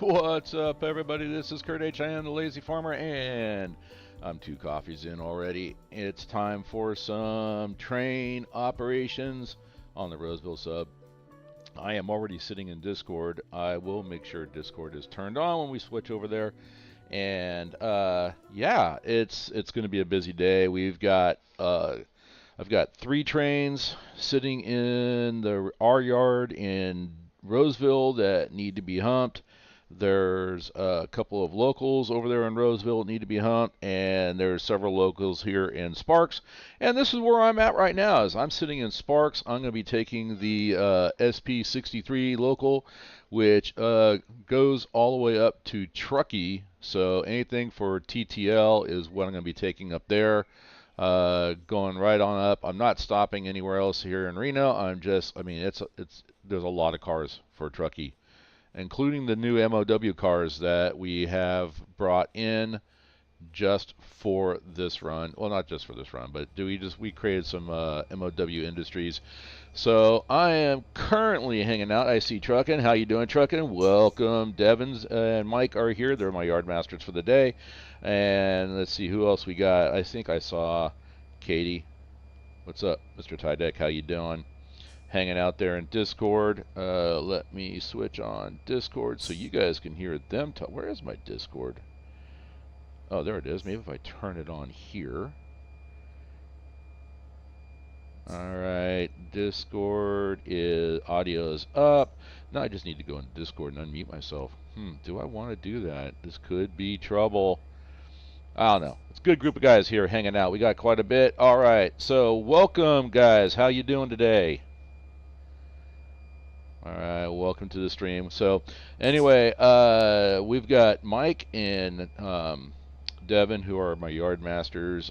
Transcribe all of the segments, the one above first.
What's up, everybody? This is Kurt H. I am the Lazy Farmer, and I'm 2 coffees in already. It's time for some train operations on the Roseville sub. I am already sitting in Discord. I will make sure Discord is turned on when we switch over there. And yeah, it's going to be a busy day. I've got 3 trains sitting in the R yard in Roseville that need to be humped. There's a couple of locals over there in Roseville that need to be humped, and there's several locals here in Sparks. And this is where I'm at right now. As I'm sitting in Sparks, I'm going to be taking the SP63 local, which goes all the way up to Truckee. So anything for TTL is what I'm going to be taking up there. Going right on up. I'm not stopping anywhere else here in Reno. I mean, there's a lot of cars for Truckee, including the new MOW cars that we have brought in just for this run. Well, not just for this run, but we created some MOW industries. So I am currently hanging out. I see Truckin'. How you doing, Truckin'? Welcome. Devins and Mike are here. They're my yard masters for the day. And let's see who else we got. I think I saw Katie. What's up, Mr. Tydeck? How you doing? Hanging out there in Discord. Let me switch on Discord so you guys can hear them talk. Where is my Discord? Oh, there it is. Maybe if I turn it on here. Alright, Discord is audio is up. Now I just need to go into Discord and unmute myself. Do I want to do that? This could be trouble. I don't know. It's a good group of guys here hanging out. We got quite a bit. Alright, so welcome guys. How you doing today? Alright, welcome to the stream. So anyway, we've got Mike and Devin, who are my yard masters.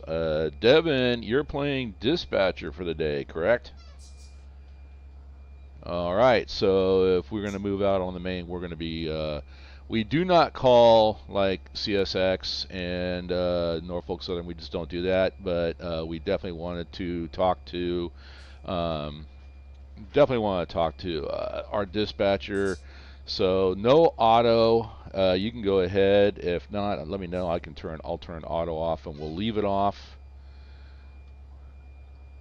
Devin, you're playing dispatcher for the day, correct? All right. So if we're going to move out on the main, we're going to be. We do not call like CSX and Norfolk Southern. We just don't do that. But we definitely wanted to talk to. Um, Definitely want to talk to our dispatcher. So no auto. You can go ahead. If not, let me know. I'll turn auto off, and we'll leave it off.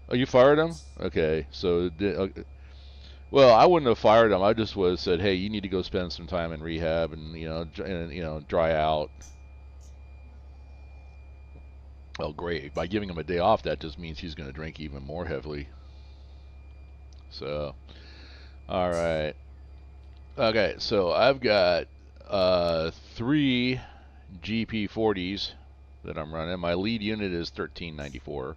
Oh, you fired him? Okay. So, well, I wouldn't have fired him. I just would have said, hey, you need to go spend some time in rehab, and dry out. Well, great. By giving him a day off, that just means he's going to drink even more heavily. So, all right. Okay, so I've got 3 GP40s that I'm running. My lead unit is 1394.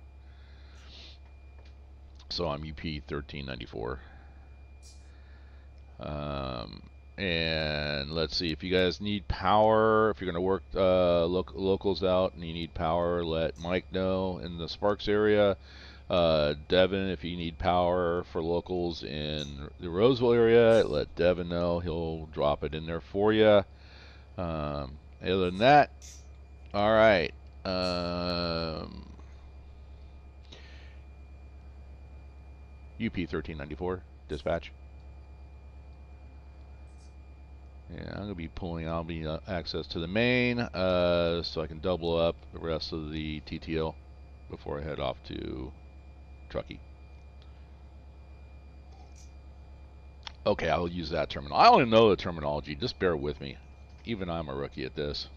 So I'm UP 1394. And let's see, if you guys need power, if you're going to work locals out and you need power, let Mike know in the Sparks area. Devin, if you need power for locals in the Roseville area, let Devin know. He'll drop it in there for you. Other than that, all right. UP 1394, dispatch. Yeah, I'm gonna be pulling out access to the main, so I can double up the rest of the TTL before I head off to Truckee. Okay, I'll use that terminal. I don't even know the terminology. Just bear with me. Even I'm a rookie at this.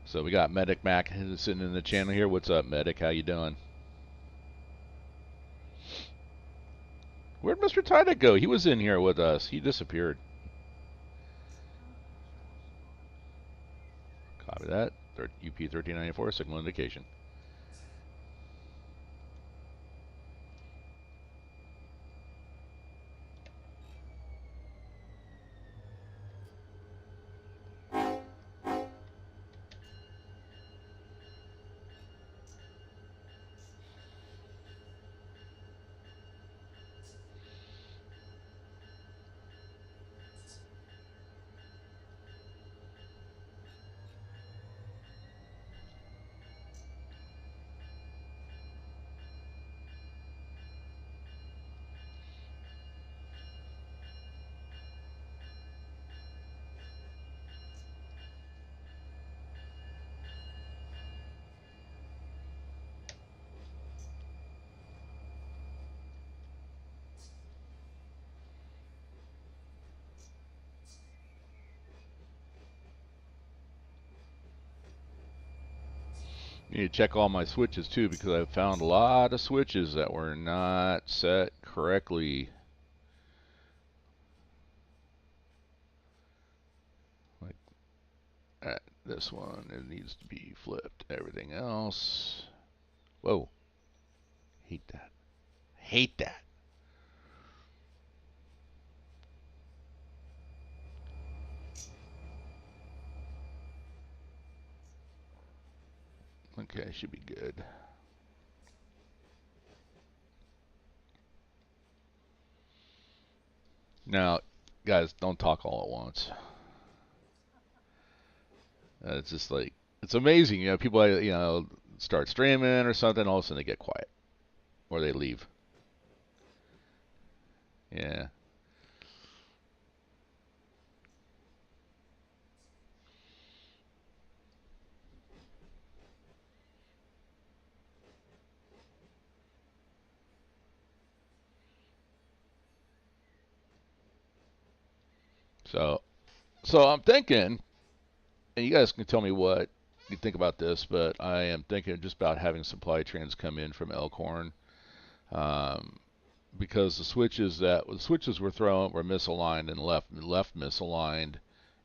So we got Medic Mac sitting in the channel here. What's up, Medic? How you doing? Where'd Mr. Tydick go? He was in here with us. He disappeared. Copy that. UP 1394, signal indication. need to check all my switches too, because I've found a lot of switches that were not set correctly. Like this one, it needs to be flipped. Everything else, whoa, hate that. Hate that. Okay, should be good. Now, guys, don't talk all at once. It's just like, it's amazing. People, start streaming or something, all of a sudden they get quiet. Or they leave. Yeah. So I'm thinking, and you guys can tell me what you think about this, but I am thinking just about having supply trains come in from Elkhorn, because the switches were thrown were misaligned and left misaligned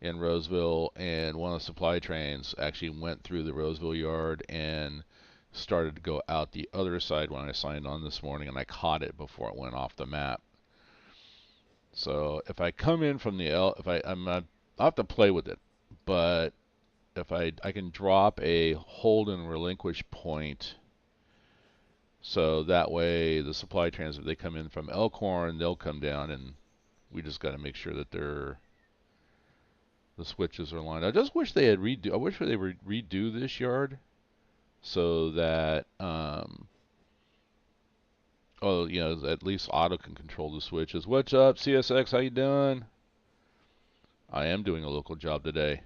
in Roseville, and one of the supply trains actually went through the Roseville yard and started to go out the other side when I signed on this morning, and I caught it before it went off the map. So if I come in from the I'll have to play with it, but if I can drop a hold and relinquish point, so that way the supply trains, if they come in from Elkhorn, they'll come down, and we just got to make sure that the switches are lined. I just wish they had I wish they would redo this yard so that at least auto can control the switches. What's up, CSX? How you doing? I am doing a local job today.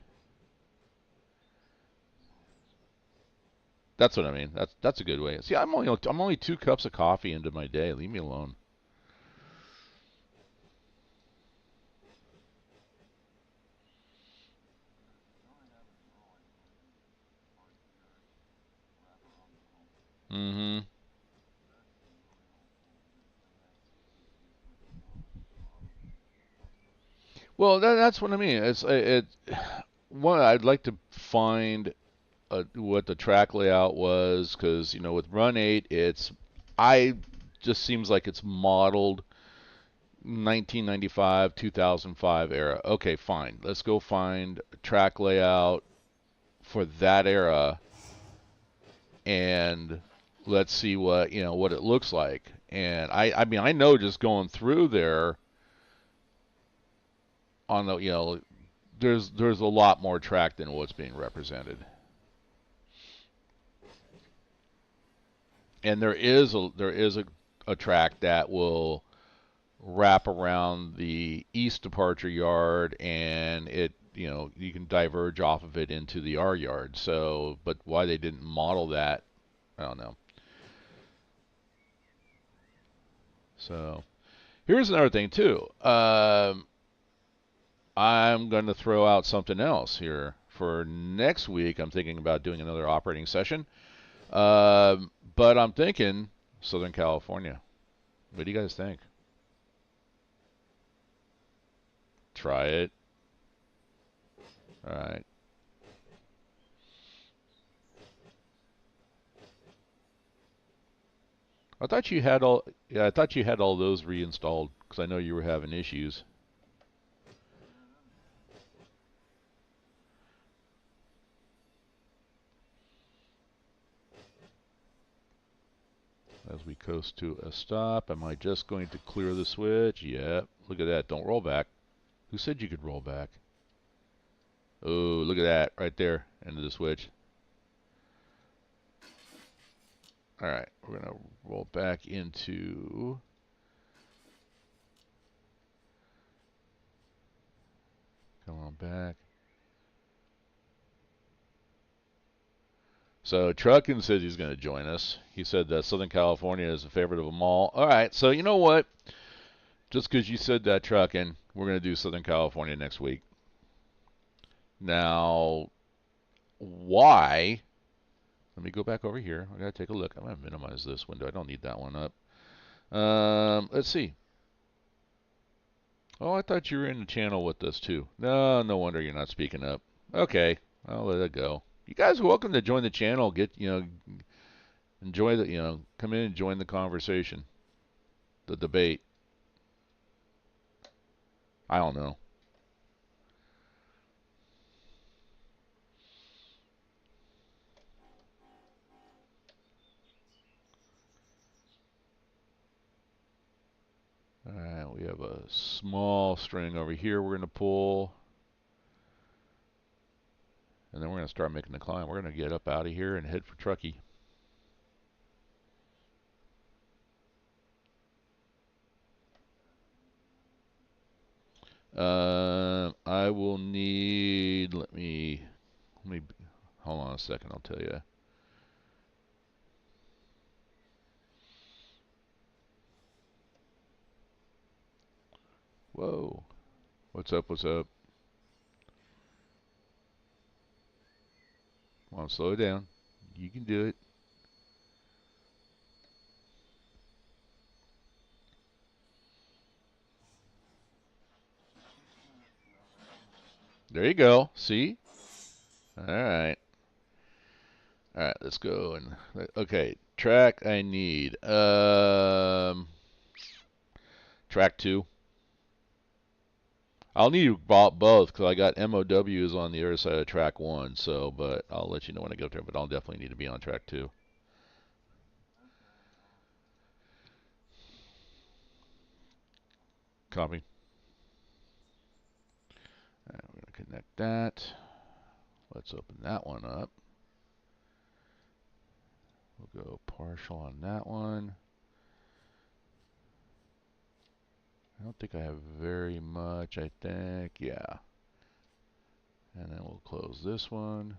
That's what I mean. That's a good way. See, I'm only 2 cups of coffee into my day. Leave me alone. Mm-hmm. Well, that's what I mean. One, I'd like to find what the track layout was, because with Run8, I just seems like it's modeled 1995, 2005 era. Okay, fine. Let's go find a track layout for that era, and let's see what it looks like. And I mean, I know just going through there on the there's a lot more track than what's being represented. And there is a track that will wrap around the east departure yard, and you can diverge off of it into the R yard. So, but why they didn't model that, I don't know. So, here's another thing too. I'm going to throw out something else here for next week. I'm thinking about doing another operating session, but I'm thinking Southern California. What do you guys think? Try it. All right. I thought you had all. Yeah, I thought you had all those reinstalled because I know you were having issues. As we coast to a stop, am I just going to clear the switch? Yep. Look at that. Don't roll back. Who said you could roll back? Oh, look at that right there, into the switch. All right, we're gonna roll back into. Come on back. So Truckin says he's going to join us. He said that Southern California is a favorite of them all. All right, so you know what? Just because you said that, Truckin, we're going to do Southern California next week. Now, why Let me go back over here. I gotta take a look. I'm gonna minimize this window. I don't need that one up. Let's see. Oh, I thought you were in the channel with us too. No, no wonder you're not speaking up. Okay, I'll let it go. You guys are welcome to join the channel. Enjoy come in and join the conversation, the debate. I don't know. Alright, we have a small string over here we're going to pull. And then we're going to start making the climb. We're going to get up out of here and head for Truckee. I will need, let me, hold on a second, I'll tell you. Whoa. What's up, what's up? Come on, slow it down. You can do it. There you go. See? Alright. Alright, let's go. Okay, track I need. Track 2. I'll need both because I got MOWs on the other side of track 1. So, but I'll let you know when I get there. But I'll definitely need to be on track 2. Copy. Alright, we're going to connect that. Let's open that one up. We'll go partial on that one. I don't think I have very much, I think. Yeah. And then we'll close this one.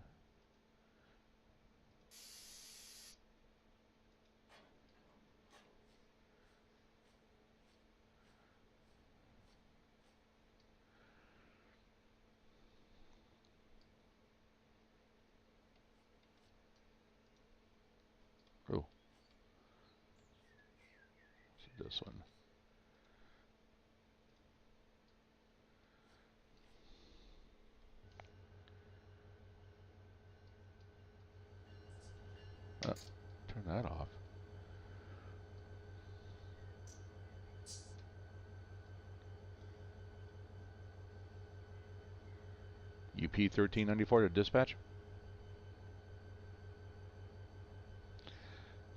Oh. This one. Turn that off. UP 1394 to dispatch.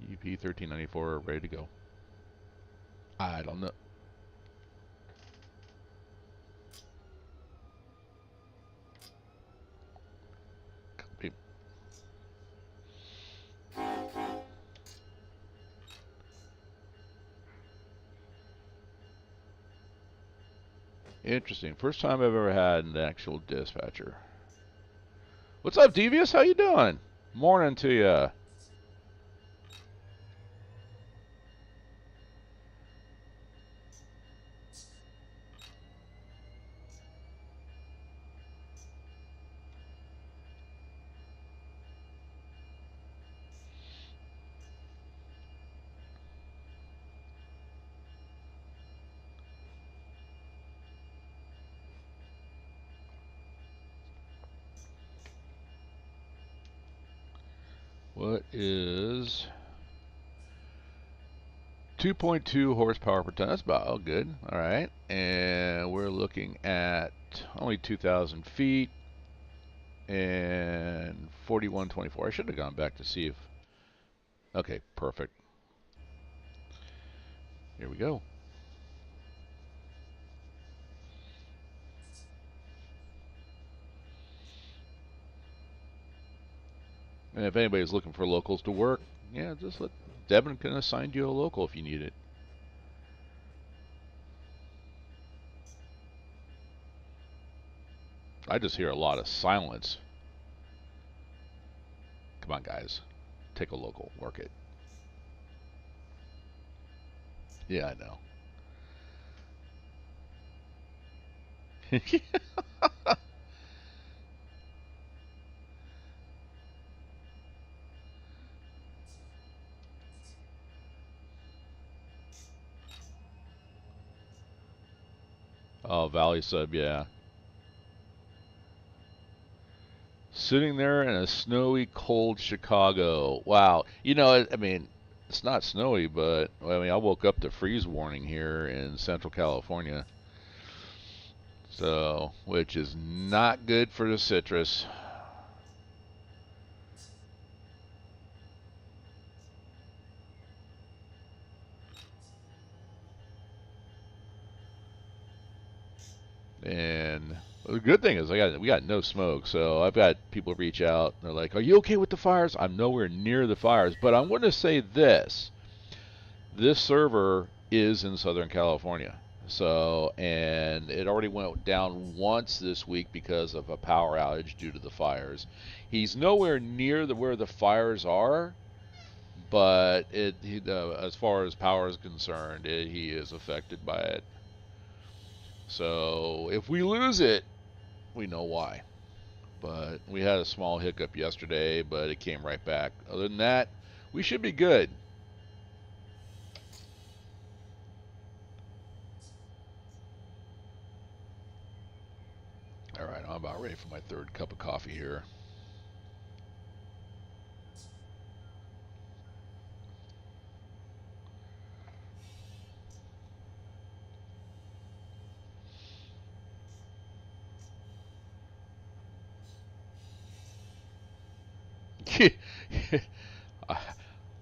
UP 1394 ready to go. I don't know. Copy. Interesting. First time I've ever had an actual dispatcher. What's up, Devious? How you doing? Morning to you. What is 2.2 horsepower per ton? That's about good. All right. And we're looking at only 2,000 feet and 4124. I should have gone back to see if... Okay, perfect. Here we go. And if anybody's looking for locals to work, yeah, just let Devin can assign you a local if you need it. I just hear a lot of silence. Come on, guys. Take a local. Work it. Yeah, I know. Oh, Valley Sub, yeah. Sitting there in a snowy, cold Chicago. Wow. You know, I mean, it's not snowy, but I mean, I woke up to freeze warning here in Central California. So, which is not good for the citrus. And the good thing is we got no smoke, so I've got people reach out. They're like, "Are you okay with the fires?" I'm nowhere near the fires, but I'm going to say this: this server is in Southern California, so and it already went down once this week because of a power outage due to the fires. He's nowhere near where the fires are, but as far as power is concerned, he is affected by it. So if we lose it, we know why. But we had a small hiccup yesterday, but it came right back. Other than that, we should be good. All right, I'm about ready for my third cup of coffee here.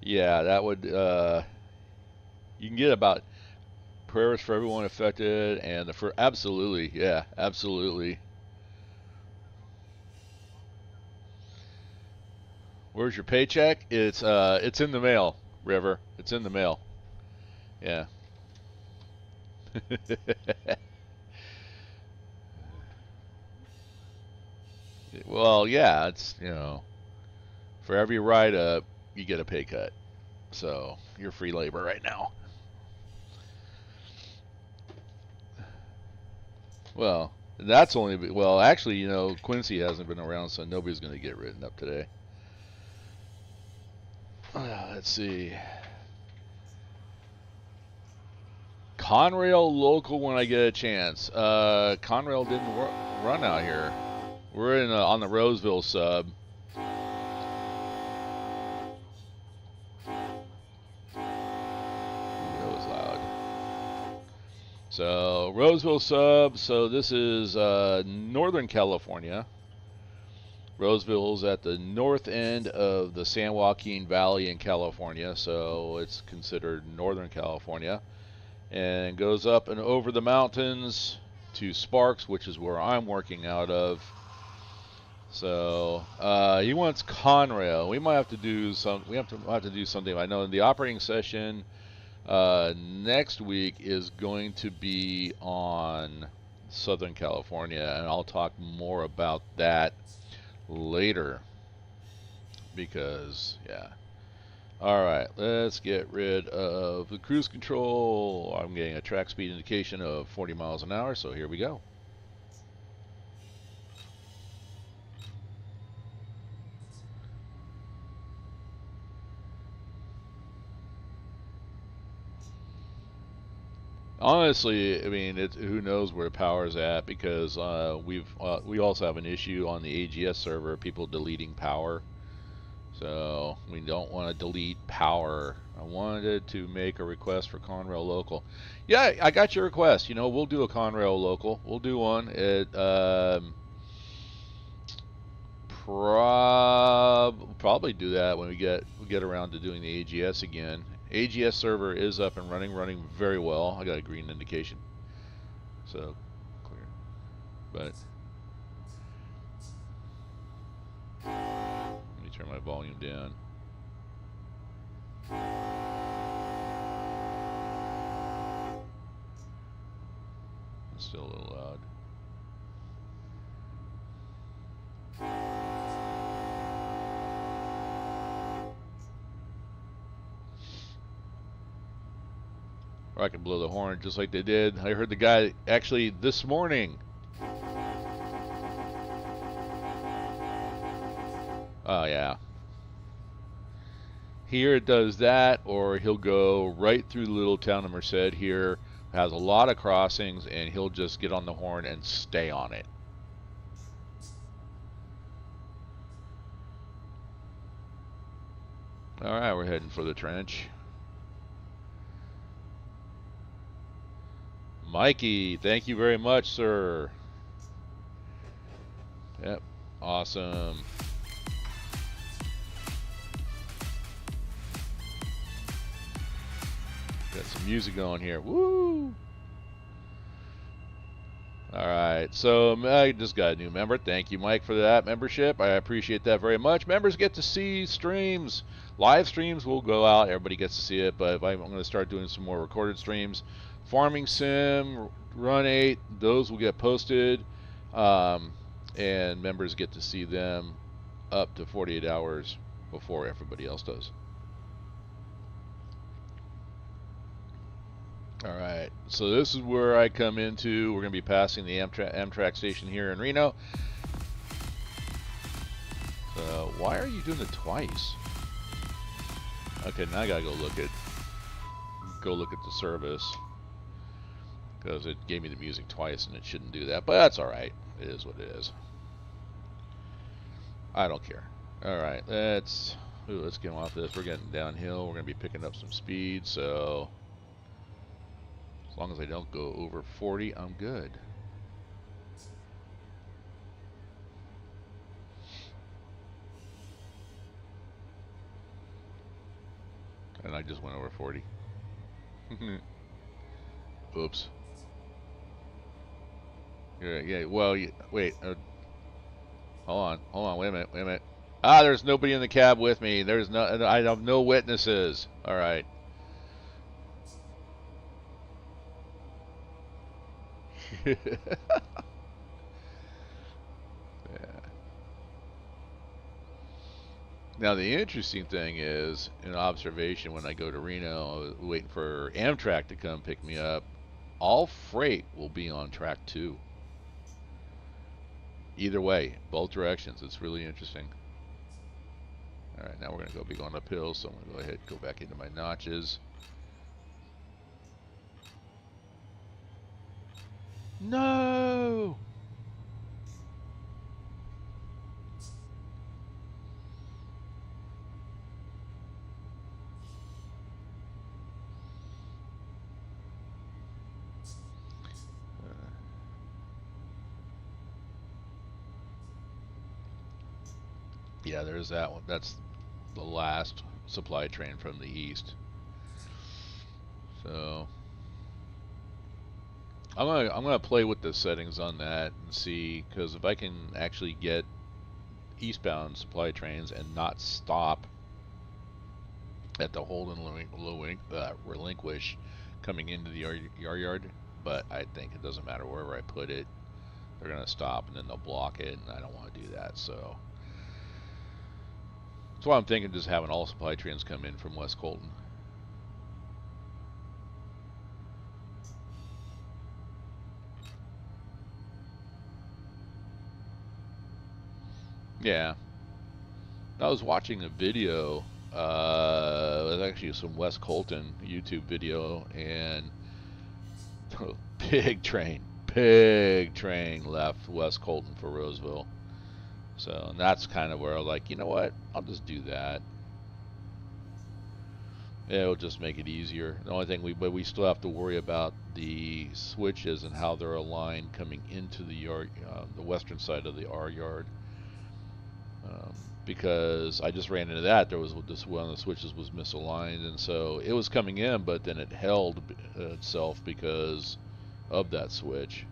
Yeah, that would. You can get about prayers for everyone affected, and for absolutely, yeah, absolutely. Where's your paycheck? It's in the mail, River. It's in the mail. Yeah. Well, yeah, it's for every write up, you get a pay cut. So you're free labor right now. Well, that's only well, actually, Quincy hasn't been around, so nobody's going to get written up today. Let's see. Conrail local when I get a chance. Conrail didn't run out here. We're on the Roseville sub. That was loud. So Roseville sub. So this is Northern California. Roseville's at the north end of the San Joaquin Valley in California, so it's considered Northern California. And goes up and over the mountains to Sparks, which is where I'm working out of. So he wants Conrail. We might have to do some. We have to do something. I know in the operating session next week is going to be on Southern California, and I'll talk more about that later because yeah. All right, let's get rid of the cruise control. I'm getting a track speed indication of 40 miles an hour, so here we go. Honestly, I mean, who knows where power is at because we also have an issue on the AGS server, people deleting power. So we don't want to delete power. I wanted to make a request for Conrail local. Yeah, I got your request. We'll do a Conrail local. We'll do one. Probably do that when we get around to doing the AGS again. AGS server is up and running very well. I got a green indication, so clear. But let me turn my volume down. It's still a little loud. Or I can blow the horn just like they did. I heard the guy actually this morning. Oh, yeah. Here it does that, or he'll go right through the little town of Merced here, has a lot of crossings, and he'll just get on the horn and stay on it. All right, we're heading for the trench. Mikey, thank you very much, sir. Yep, awesome. Got some music going here. Woo! Alright, so I just got a new member. Thank you, Mike, for that membership. I appreciate that very much. Members get to see streams. Live streams will go out. Everybody gets to see it, but I'm going to start doing some more recorded streams. Farming Sim, Run8, those will get posted, and members get to see them up to 48 hours before everybody else does. Alright, so this is where I come into. We're going to be passing the Amtrak station here in Reno. So, why are you doing it twice? Okay, now I gotta go look at the service, because it gave me the music twice and it shouldn't do that, but that's alright. It is what it is. I don't care. Alright, let's get off this. We're getting downhill. We're going to be picking up some speed, so as long as I don't go over 40, I'm good. And I just went over 40. Oops. Yeah, well, wait. Hold on, wait a minute. Ah, there's nobody in the cab with me. I have no witnesses. All right. Yeah. Now the interesting thing is, an observation when I go to Reno, I was waiting for Amtrak to come pick me up. All freight will be on track 2. Either way, both directions. It's really interesting. All right, now we're going to be going uphill, so I'm going to go ahead and go back into my notches. No! Yeah, there's that one. That's the last supply train from the east. So I'm gonna play with the settings on that and see, because if I can actually get eastbound supply trains and not stop at the Holden relinquish coming into the yard, but I think it doesn't matter wherever I put it, they're gonna stop and then they'll block it, and I don't want to do that. So that's why I'm thinking just having all supply trains come in from West Colton. Yeah. I was watching a video, it was actually some West Colton YouTube video, and big train left West Colton for Roseville. So, and that's kind of where I was like, you know what, I'll just do that. Yeah, it'll just make it easier. The only thing but we still have to worry about the switches and how they're aligned coming into the yard, the western side of the R yard. Because I just ran into that. There was this one of the switches was misaligned, and so it was coming in, but then it held itself because of that switch.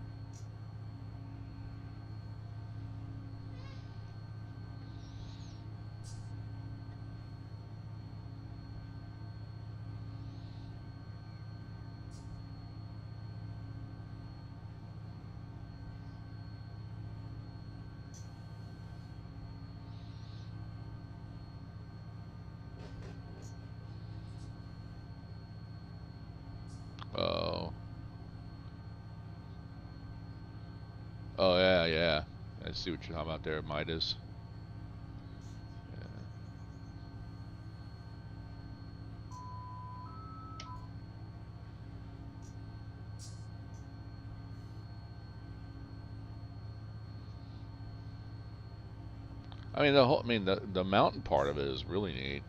Oh. Oh yeah. I see what you're talking about there, Midas. I mean, the mountain part of it is really neat.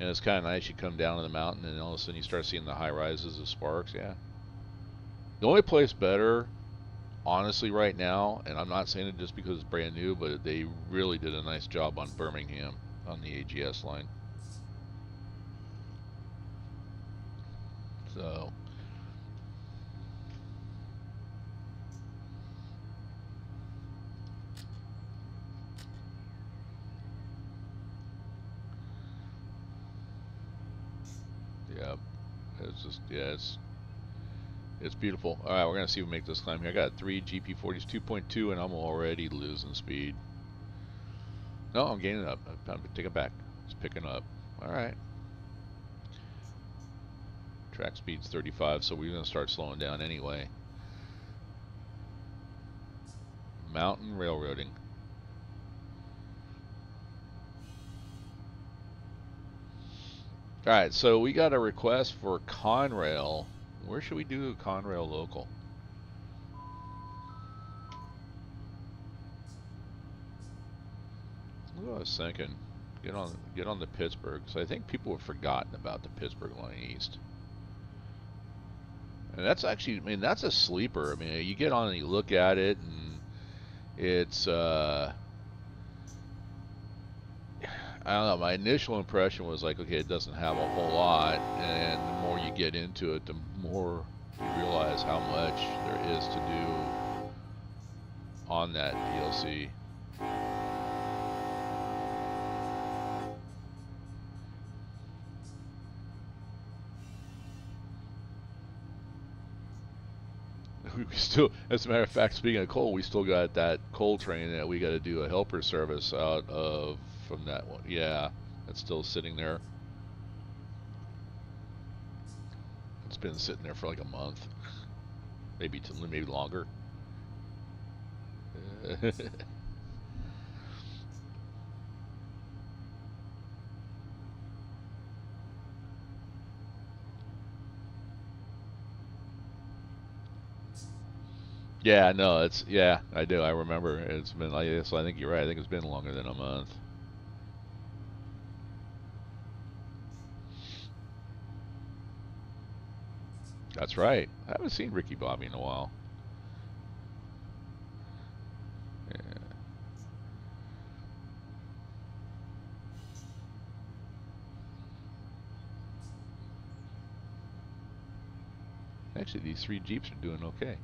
And it's kind of nice. You come down to the mountain, and all of a sudden you start seeing the high rises of Sparks. Yeah. The only place better, honestly, right now, and I'm not saying it just because it's brand new, but they really did a nice job on Birmingham on the AGS line. So, yeah, it's just it's beautiful. All right, we're gonna see if we make this climb here. I got 3 GP40s 2.2, and I'm already losing speed. No, I'm gaining up. I'm take it back. It's picking up. All right. Track speed's 35, so we're gonna start slowing down anyway. Mountain railroading. All right, so we got a request for Conrail. Where should we do Conrail local? What I was thinking, get on the Pittsburgh, because I think people have forgotten about the Pittsburgh line east. And that's actually, I mean, that's a sleeper. I mean, you get on and you look at it, and it's I don't know. My initial impression was like, okay, it doesn't have a whole lot, and the more you get into it, the more you realize how much there is to do on that DLC. We still, as a matter of fact, speaking of coal, we still got that coal train that we got to do a helper service out of from that one. Yeah, it's still sitting there. It's been sitting there for like a month, maybe longer. Yeah, no, yeah, I do. I remember it's been like this. I think you're right. I think it's been longer than a month. That's right. I haven't seen Ricky Bobby in a while. Yeah. Actually, these 3 Jeeps are doing okay.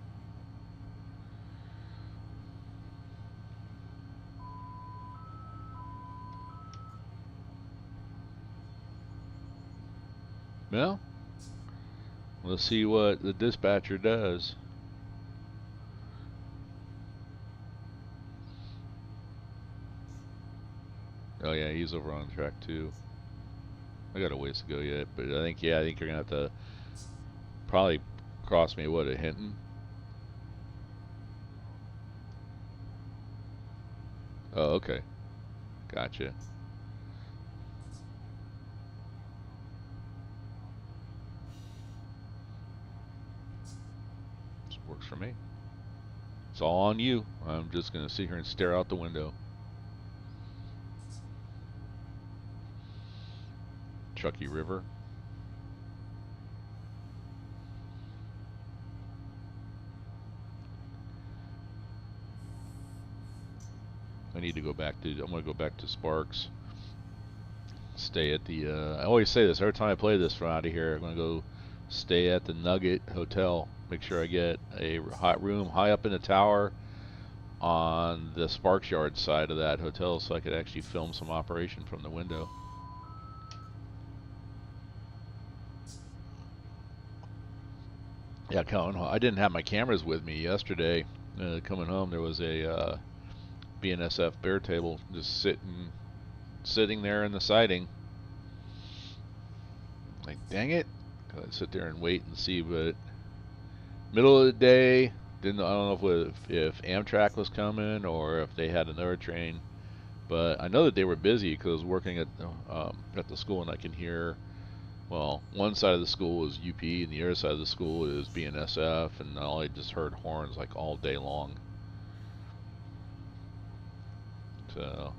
Well, let's see what the dispatcher does. Oh yeah, he's over on track 2. I got a ways to go yet, but I think you're gonna have to probably cross me. What, at Hinton? Oh, okay, gotcha. This works for me. It's all on you. I'm just gonna sit here and stare out the window. Truckee River. I need to go back to. I'm gonna go back to Sparks. Stay at the. I always say this every time I play this from out of here. I'm gonna go stay at the Nugget Hotel. Make sure I get a hot room high up in the tower on the Sparks Yard side of that hotel, so I could actually film some operation from the window. Yeah, coming home. I didn't have my cameras with me yesterday. Coming home, there was a BNSF bear table just sitting there in the siding. Like, dang it! I'd sit there and wait and see, but middle of the day, I don't know if Amtrak was coming or if they had another train, but I know that they were busy because I was working at the school, and I can hear. Well, one side of the school is UP, and the other side of the school is BNSF, and I just heard horns like all day long. So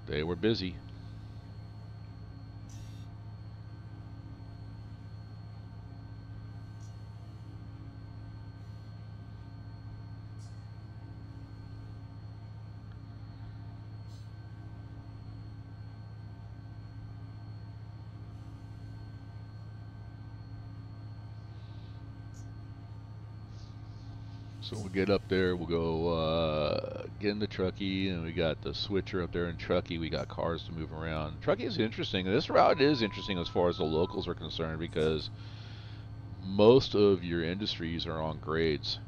they were busy. So we'll get up there, we'll go get in the Truckee, and we got the switcher up there in Truckee. We got cars to move around. Truckee is interesting. This route is interesting as far as the locals are concerned because most of your industries are on grades.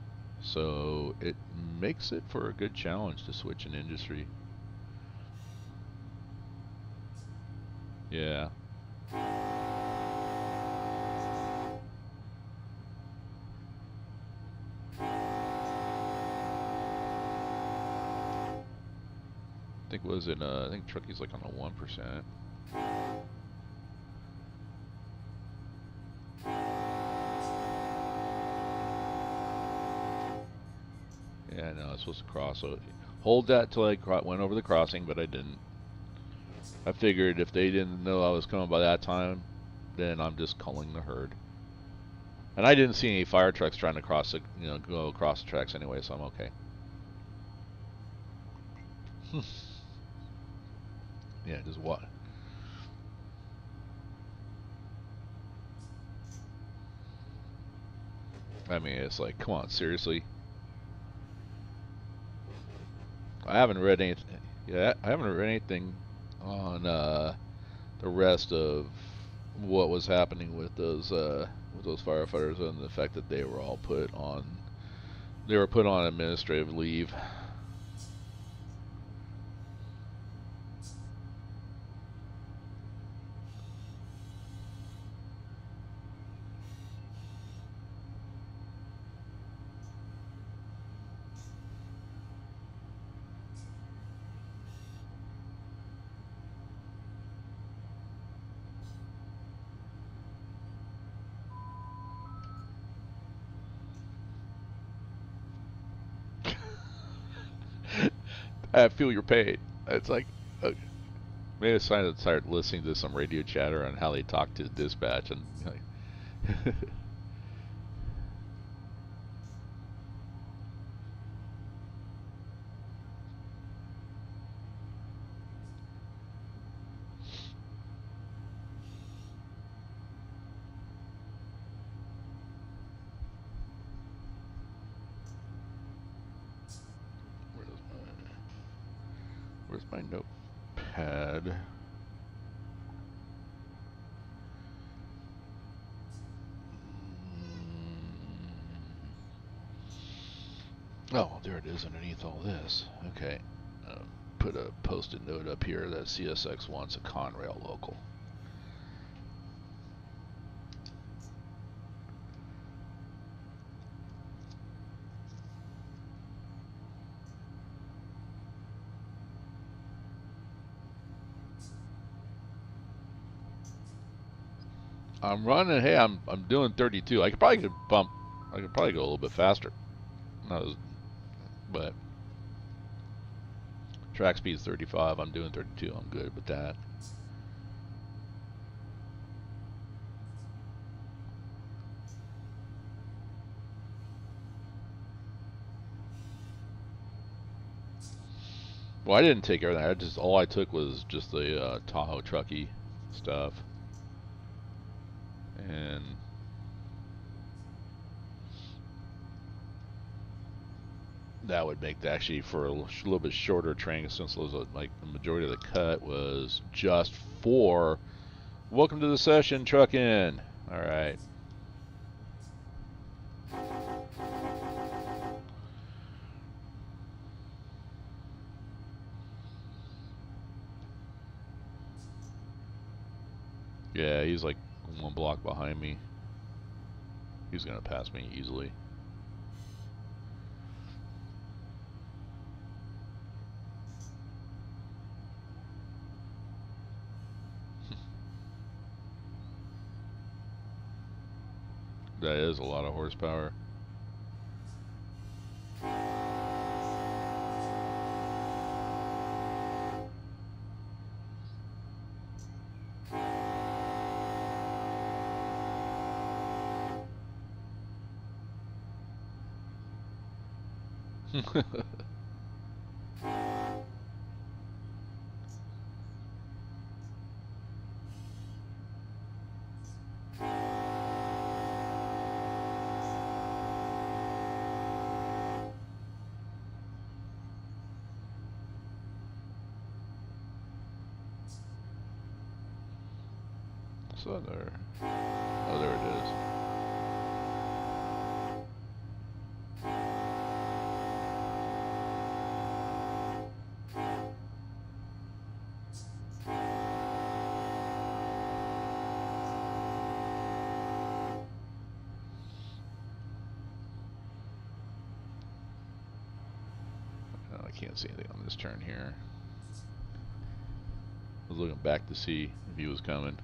So it makes it for a good challenge to switch an industry. Yeah. I think was it I think Truckee's like on the 1%. Yeah, no, I was supposed to cross. So hold that till I went over the crossing, but I didn't. I figured if they didn't know I was coming by that time, then I'm just culling the herd. And I didn't see any fire trucks trying to cross the, go across the tracks anyway, so I'm okay. Yeah, just what? I mean, it's like, come on, seriously. I haven't read anything. Yeah, I haven't read anything on the rest of what was happening with those firefighters and the fact that they were all put on administrative leave. I feel your pain. It's like, maybe it's time to start listening to some radio chatter on how they talk to dispatch and. Where's my notepad? Oh, there it is underneath all this. Okay. Put a post-it note up here that CSX wants a Conrail local. I'm running. Hey, I'm doing 32. I could probably go a little bit faster. But track speed is 35. I'm doing 32. I'm good with that. Well, I didn't take everything. All I took was just the Tahoe Truckee stuff, and that would make actually for a little bit shorter train since those like the majority of the cut was just for. Welcome to the session, truckin'. All right. Yeah, he's like 1 block behind me. He's gonna pass me easily. That is a lot of horsepower. So there. Oh, there it is. Oh, I can't see anything on this turn here. I was looking back to see if he was coming.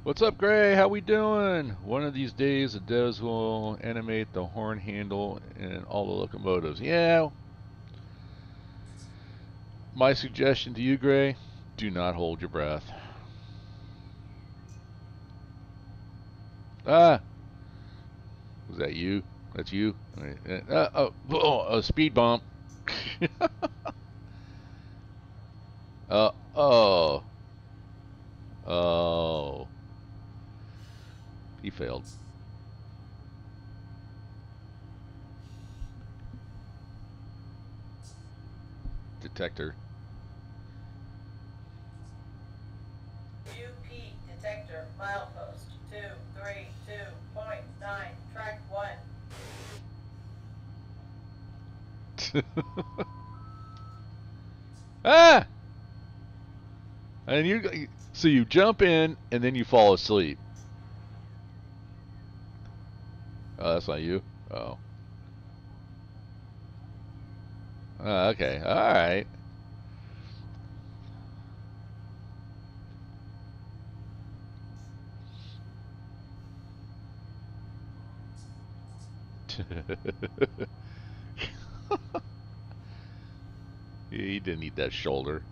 What's up, Gray? How we doing? One of these days, the devs will animate the horn handle in all the locomotives. Yeah. My suggestion to you, Gray, do not hold your breath. Ah, was that you? That's you? A speed bump. Oh. Oh. He failed. Detector. UP detector milepost 232.9 track 1. Ah! And you jump in and then you fall asleep. Oh, that's not you. Oh. Okay. All right. He didn't eat that shoulder.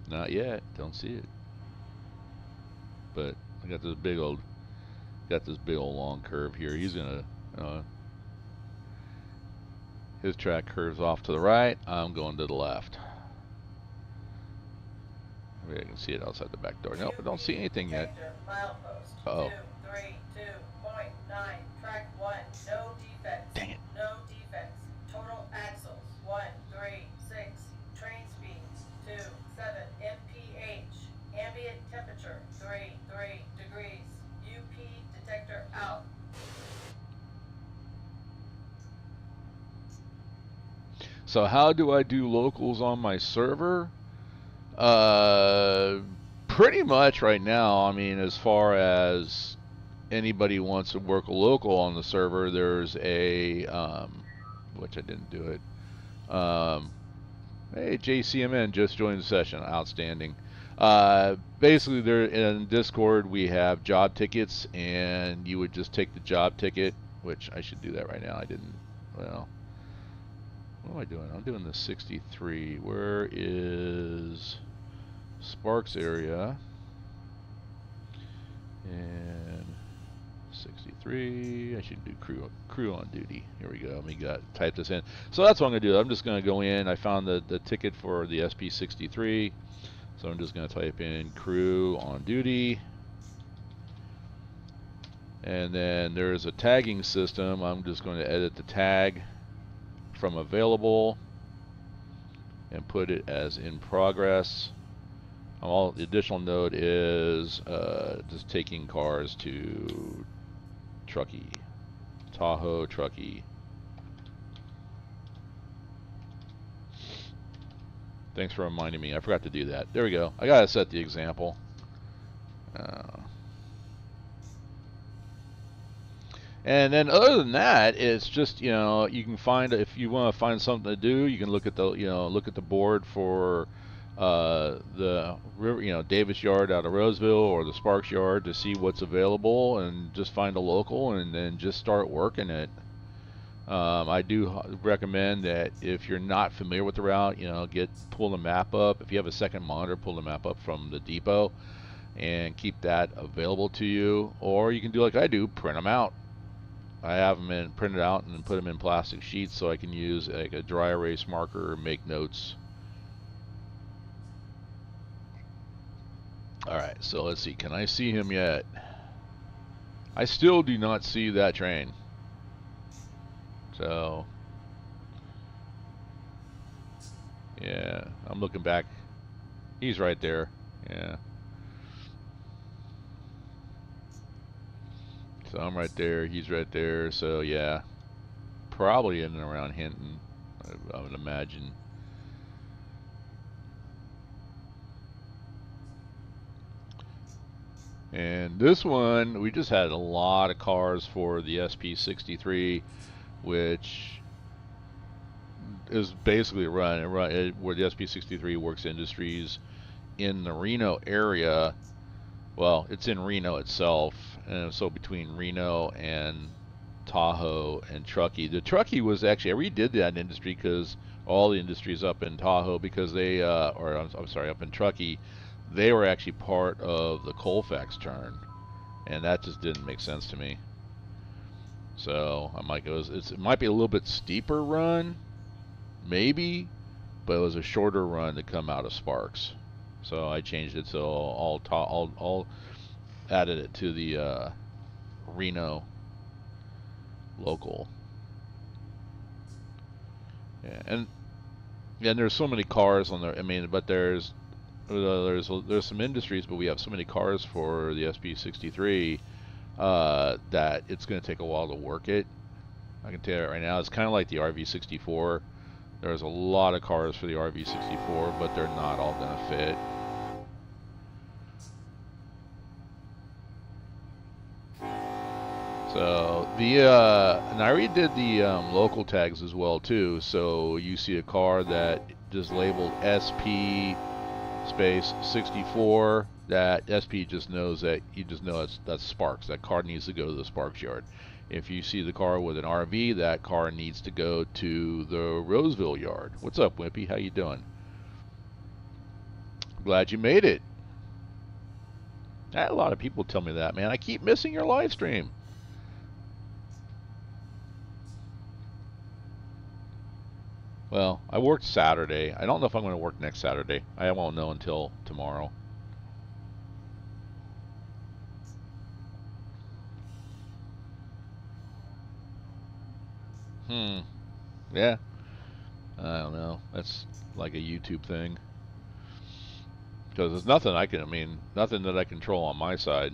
Not yet. Don't see it. But I got this big old long curve here. He's gonna his track curves off to the right. I'm going to the left. Maybe I can see it outside the back door. Nope, I don't see anything yet. Uh-oh. 232.9 track 1. No defects. Dang it. No defects. Total axles 136. Train speeds 27 mph. Ambient temperature 33 degrees. UP detector out. So how do I do locals on my server? Pretty much right now. I mean, as far as anybody wants to work a local on the server, there's a which I didn't do it. Hey, JCMN just joined the session. Outstanding. Basically, there in Discord we have job tickets, and you would just take the job ticket, which I should do that right now. I didn't. Well, what am I doing? I'm doing the 63. Where is Sparks area? And 63. I should do crew on duty. Here we go. Let me type this in. So that's what I'm gonna do. I'm just gonna go in. I found the ticket for the SP63. So I'm just gonna type in crew on duty. And then there's a tagging system. I'm just going to edit the tag from available and put it as in progress. The additional note is just taking cars to Truckee, Tahoe Truckee. Thanks for reminding me. I forgot to do that. There we go. I gotta set the example. And then other than that, it's just, you can find, if you want to find something to do, you can look at the board for the river, Davis Yard out of Roseville or the Sparks Yard to see what's available, and just find a local and then just start working it. I do recommend that if you're not familiar with the route, pull the map up. If you have a second monitor, pull the map up from the depot and keep that available to you. Or you can do like I do, print them out. I have them printed out and put them in plastic sheets so I can use like a dry erase marker and make notes. Alright, so let's see. Can I see him yet? I still do not see that train. So, yeah, I'm looking back. He's right there. Yeah. So I'm right there. He's right there. So, yeah. Probably in and around Hinton, I would imagine. And this one, we just had a lot of cars for the SP63, which is basically where the SP63 Works Industries in the Reno area. Well, it's in Reno itself, and so between Reno and Tahoe and Truckee. The Truckee was actually, I redid that industry because all the industries up in Tahoe, because they, or I'm sorry, up in Truckee, they were actually part of the Colfax turn, and that just didn't make sense to me. So I'm like, it might be a little bit steeper run, maybe, but it was a shorter run to come out of Sparks. So I changed it, so I'll added it to the Reno local. Yeah, and there's so many cars on there. I mean, but there's some industries, but we have so many cars for the SP63 that it's going to take a while to work it. I can tell you right now, it's kind of like the RV64. There's a lot of cars for the RV64, but they're not all going to fit. So and I already did the local tags as well too. So you see a car that just labeled SP space 64. That SP just knows that that's Sparks. That car needs to go to the Sparks yard. If you see the car with an RV, that car needs to go to the Roseville yard. What's up, Wimpy? How you doing? Glad you made it. I had a lot of people tell me that, man. I keep missing your live stream. Well, I worked Saturday. I don't know if I'm going to work next Saturday. I won't know until tomorrow. Yeah. I don't know. That's like a YouTube thing. Because there's nothing nothing that I control on my side.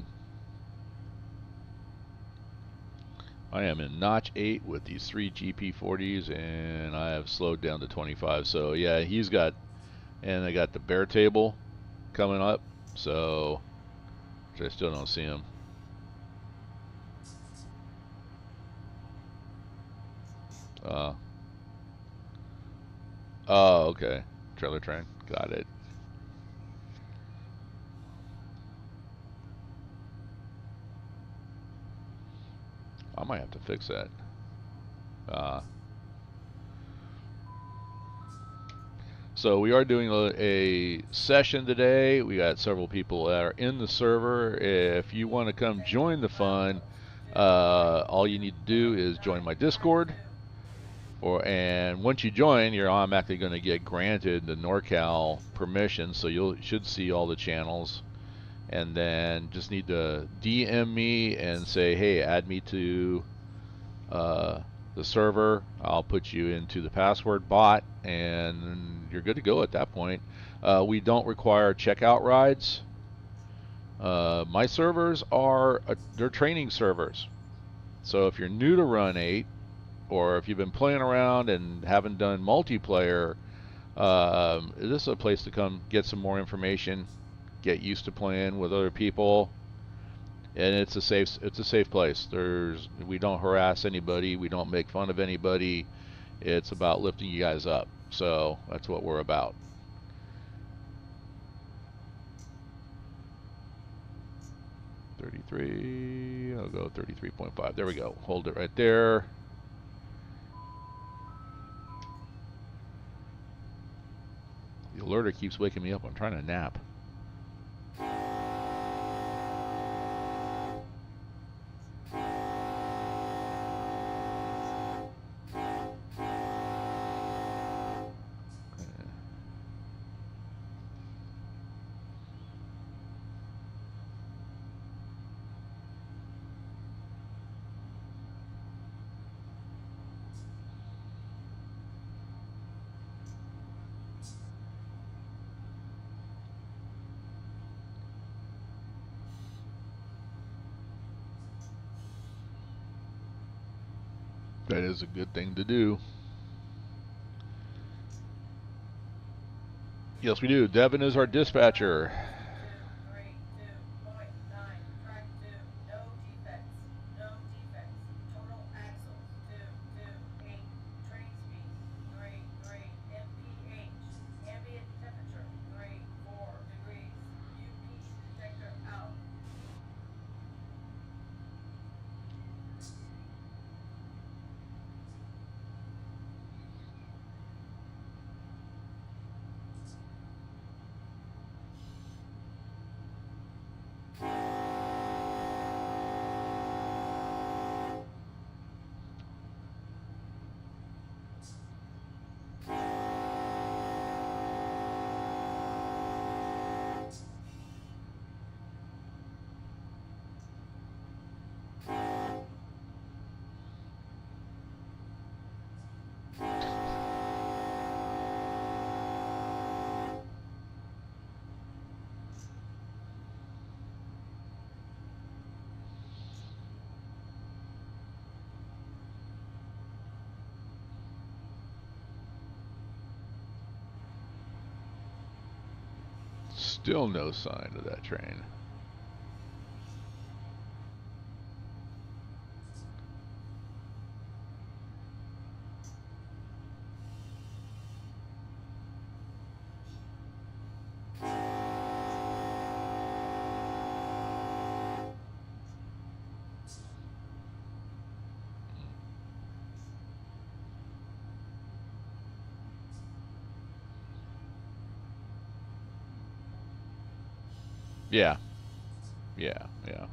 I am in notch 8 with these 3 GP40s, and I have slowed down to 25. So yeah, and I got the bear table coming up, so which I still don't see him. Oh, okay. Trailer train. Got it. I might have to fix that. So we are doing a session today. We got several people that are in the server. If you want to come join the fun, all you need to do is join my Discord. And once you join, you're automatically going to get granted the NorCal permission, so you should see all the channels. And then just need to DM me and say, hey, add me to the server. I'll put you into the password bot, and you're good to go at that point. We don't require checkout rides. My servers they're training servers. So if you're new to Run8, or if you've been playing around and haven't done multiplayer, this is a place to come get some more information, get used to playing with other people. and it's a safe place. We don't harass anybody, we don't make fun of anybody. It's about lifting you guys up. So that's what we're about. $33. I'll go 33.5. There we go. Hold it right there. The alerter keeps waking me up. I'm trying to nap. That is a good thing to do. Yes, we do. Devin is our dispatcher. 232.9, track 2, no defects, total axles, 228, train speed, 33, mph, ambient temperature, 34 degrees, UP detector out. Still no sign of that train. Yeah. Yeah. Yeah.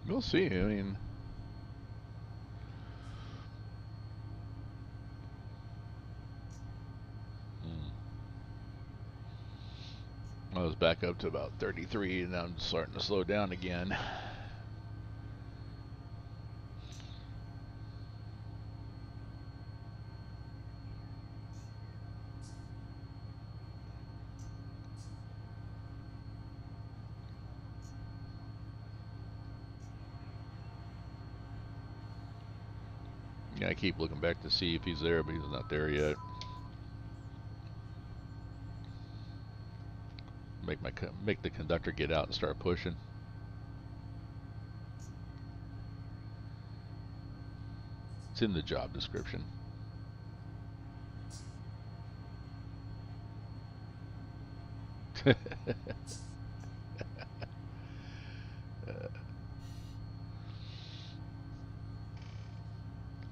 We'll see. I mean, I was back up to about 33, and now I'm starting to slow down again. Yeah, I keep looking back to see if he's there, but he's not there yet. Make the conductor get out and start pushing. It's in the job description.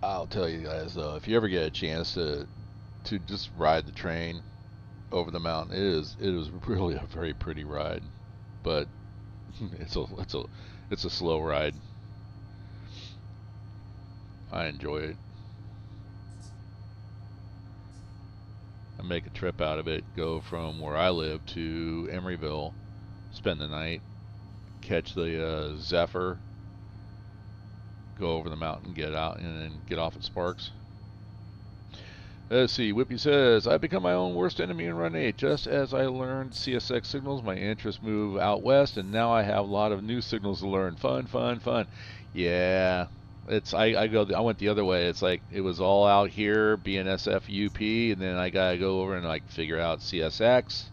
I'll tell you guys though, if you ever get a chance to just ride the train over the mountain, it is really a very pretty ride, but it's a slow ride. I enjoy it. I make a trip out of it, go from where I live to Emeryville, spend the night, catch the Zephyr, go over the mountain, get out, and then get off at Sparks. Let's see. Whippy says, I've become my own worst enemy in Run 8. Just as I learned CSX signals, my interests move out west, and now I have a lot of new signals to learn. Fun, fun, fun. Yeah. I went the other way. It's like it was all out here BNSF UP, and then I gotta go over and like figure out CSX.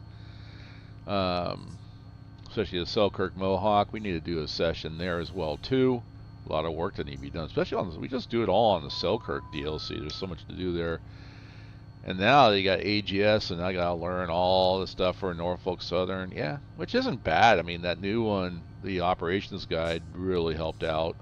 Especially the Selkirk Mohawk. We need to do a session there as well too. A lot of work that needs to be done, especially on this. We just do it all on the Selkirk DLC. There's so much to do there. And now they got AGS, and I gotta learn all the stuff for Norfolk Southern. Yeah, which isn't bad. I mean, that new one, the operations guide, really helped out.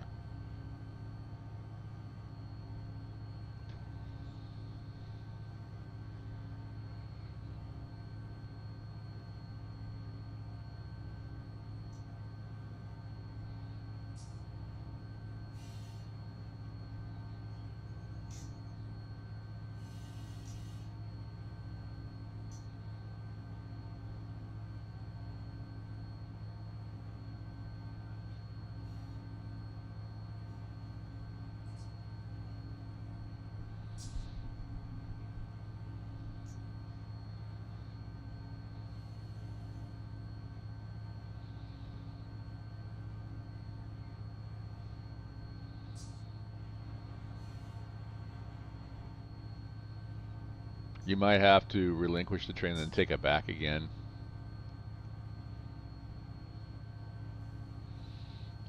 You might have to relinquish the train and then take it back again.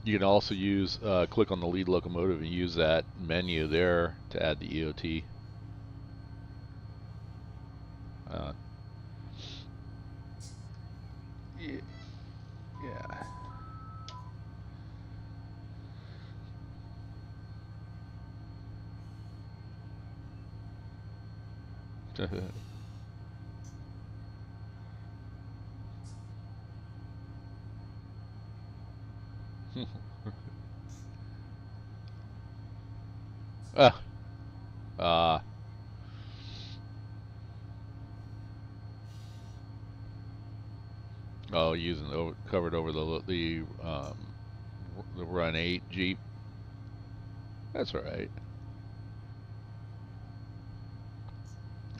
You can also use click on the lead locomotive and use that menu there to add the EOT. Yeah. Ah. Oh, using covered over the Run 8 Jeep. That's all right.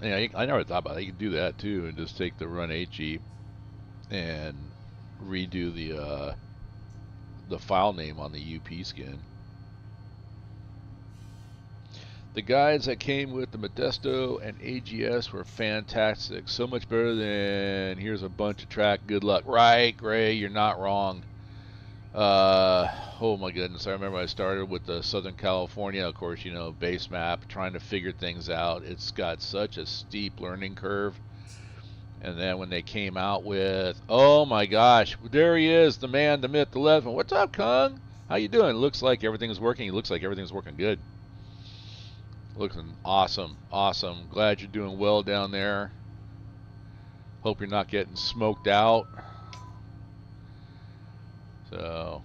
Yeah, I never thought about it. You could do that too, and just take the Run 8 Jeep and redo the file name on the UP skin. The guides that came with the Modesto and AGS were fantastic. So much better than here's a bunch of track. Good luck. Right, Gray, you're not wrong. Oh my goodness, I remember I started with the Southern California, of course, you know, base map, trying to figure things out. It's got such a steep learning curve. And then when they came out with, oh my gosh, there he is, the man, the myth, the legend. What's up, Kung? How you doing? Looks like everything's working. It looks like everything's working good. Looking awesome, awesome. Glad you're doing well down there. Hope you're not getting smoked out. So,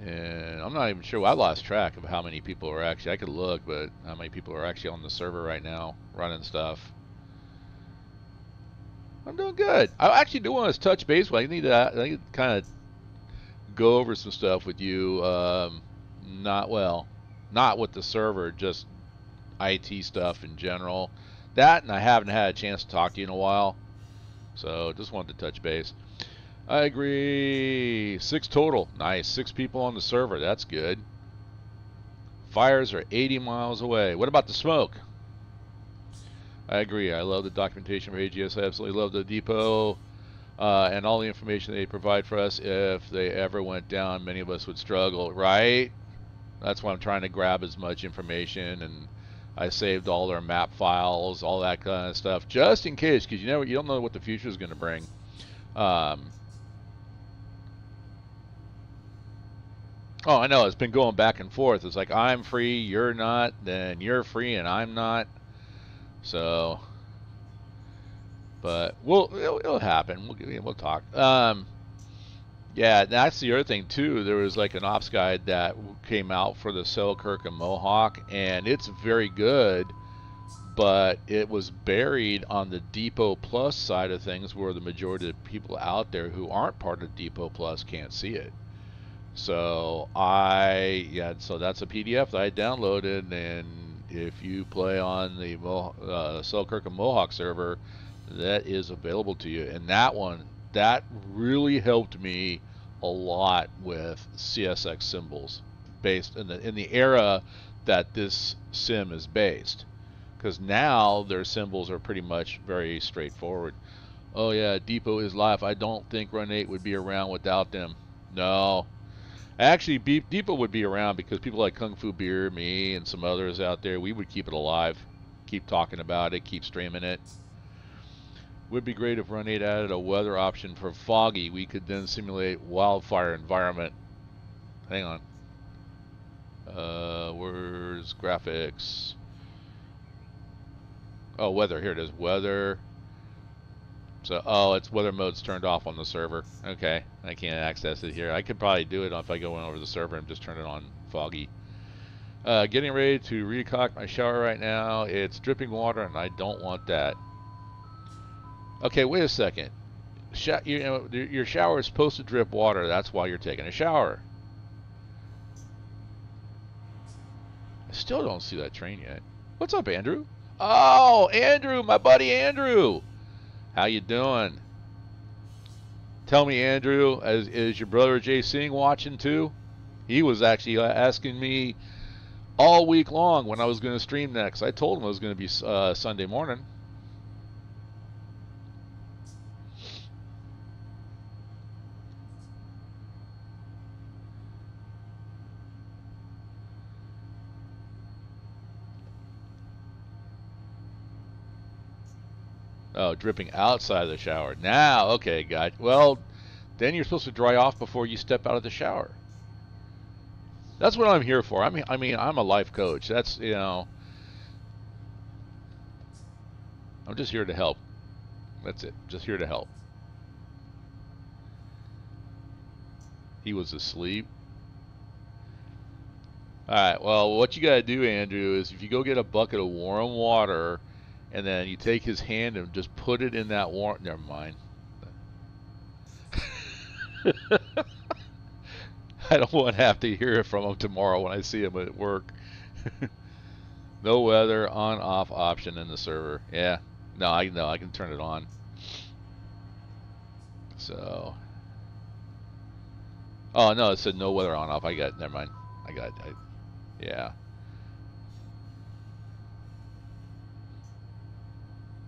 and I'm not even sure. I lost track of how many people are actually. I could look, but how many people are actually on the server right now running stuff. I'm doing good. I actually do want to touch base with. I need to kind of go over some stuff with you. Not with the server, just IT stuff in general. That, and I haven't had a chance to talk to you in a while. So just wanted to touch base. I agree. 6 total. Nice. 6 people on the server. That's good. Fires are 80 miles away. What about the smoke? I agree. I love the documentation for AGS. I absolutely love the depot and all the information they provide for us. If they ever went down, many of us would struggle, right? That's why I'm trying to grab as much information, and I saved all their map files, all that kind of stuff, just in case, because you don't know what the future is going to bring. Oh, I know. It's been going back and forth. It's like I'm free, you're not, then you're free and I'm not. So, but it'll happen. We'll talk. Yeah, that's the other thing too. There was like an ops guide that came out for the Selkirk and Mohawk, and it's very good. but it was buried on the Depot Plus side of things, where the majority of the people out there who aren't part of Depot Plus can't see it. So so that's a PDF that I downloaded, and if you play on the Selkirk and Mohawk server, that is available to you. And that really helped me a lot with CSX symbols, based in the era that this sim is based. Because now their symbols are pretty much very straightforward. Oh yeah, Depot is live. I don't think Run8 would be around without them. No, actually, Depot would be around because people like Kung Fu Beer, me, and some others out there, we would keep it alive, keep talking about it, keep streaming it. Would be great if Run8 added a weather option for foggy. We could then simulate wildfire environment. Hang on. Where's graphics? Oh, weather. Here it is. Weather. So, oh, it's weather mode's turned off on the server. Okay, I can't access it here. I could probably do it if I go in over the server and just turn it on foggy. Getting ready to recock my shower right now. It's dripping water, and I don't want that. Okay, wait a second. Your shower is supposed to drip water. That's why you're taking a shower. I still don't see that train yet. What's up, Andrew? Oh, Andrew, my buddy Andrew. How you doing? Tell me, Andrew, is your brother Jay Singh watching too? He was actually asking me all week long when I was going to stream next. I told him it was going to be Sunday morning. Oh, dripping outside of the shower. Now, okay, got you. Well, then you're supposed to dry off before you step out of the shower. That's what I'm here for. I mean, I'm a life coach. That's, I'm just here to help. That's it. Just here to help. He was asleep. All right. Well, what you got to do, Andrew, is if you go get a bucket of warm water, and then you take his hand and just put it in that warm. Never mind. I don't want to have to hear it from him tomorrow when I see him at work. No weather on off option in the server. Yeah. No, I can turn it on. So. Oh no, it said no weather on off. Never mind. Yeah.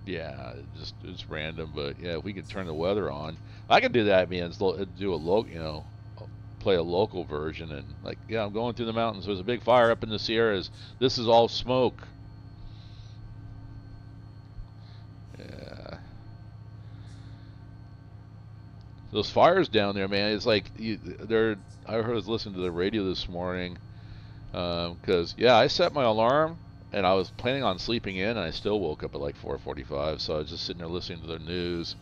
Yeah, it's random, but yeah, if we can turn the weather on, I can do that. Man, do a local, play a local version, and like, yeah, I'm going through the mountains. There's a big fire up in the Sierras. This is all smoke. Yeah. Those fires down there, man. It's like I was listening to the radio this morning, because yeah, I set my alarm. And I was planning on sleeping in, and I still woke up at like 4:45. So I was just sitting there listening to the news,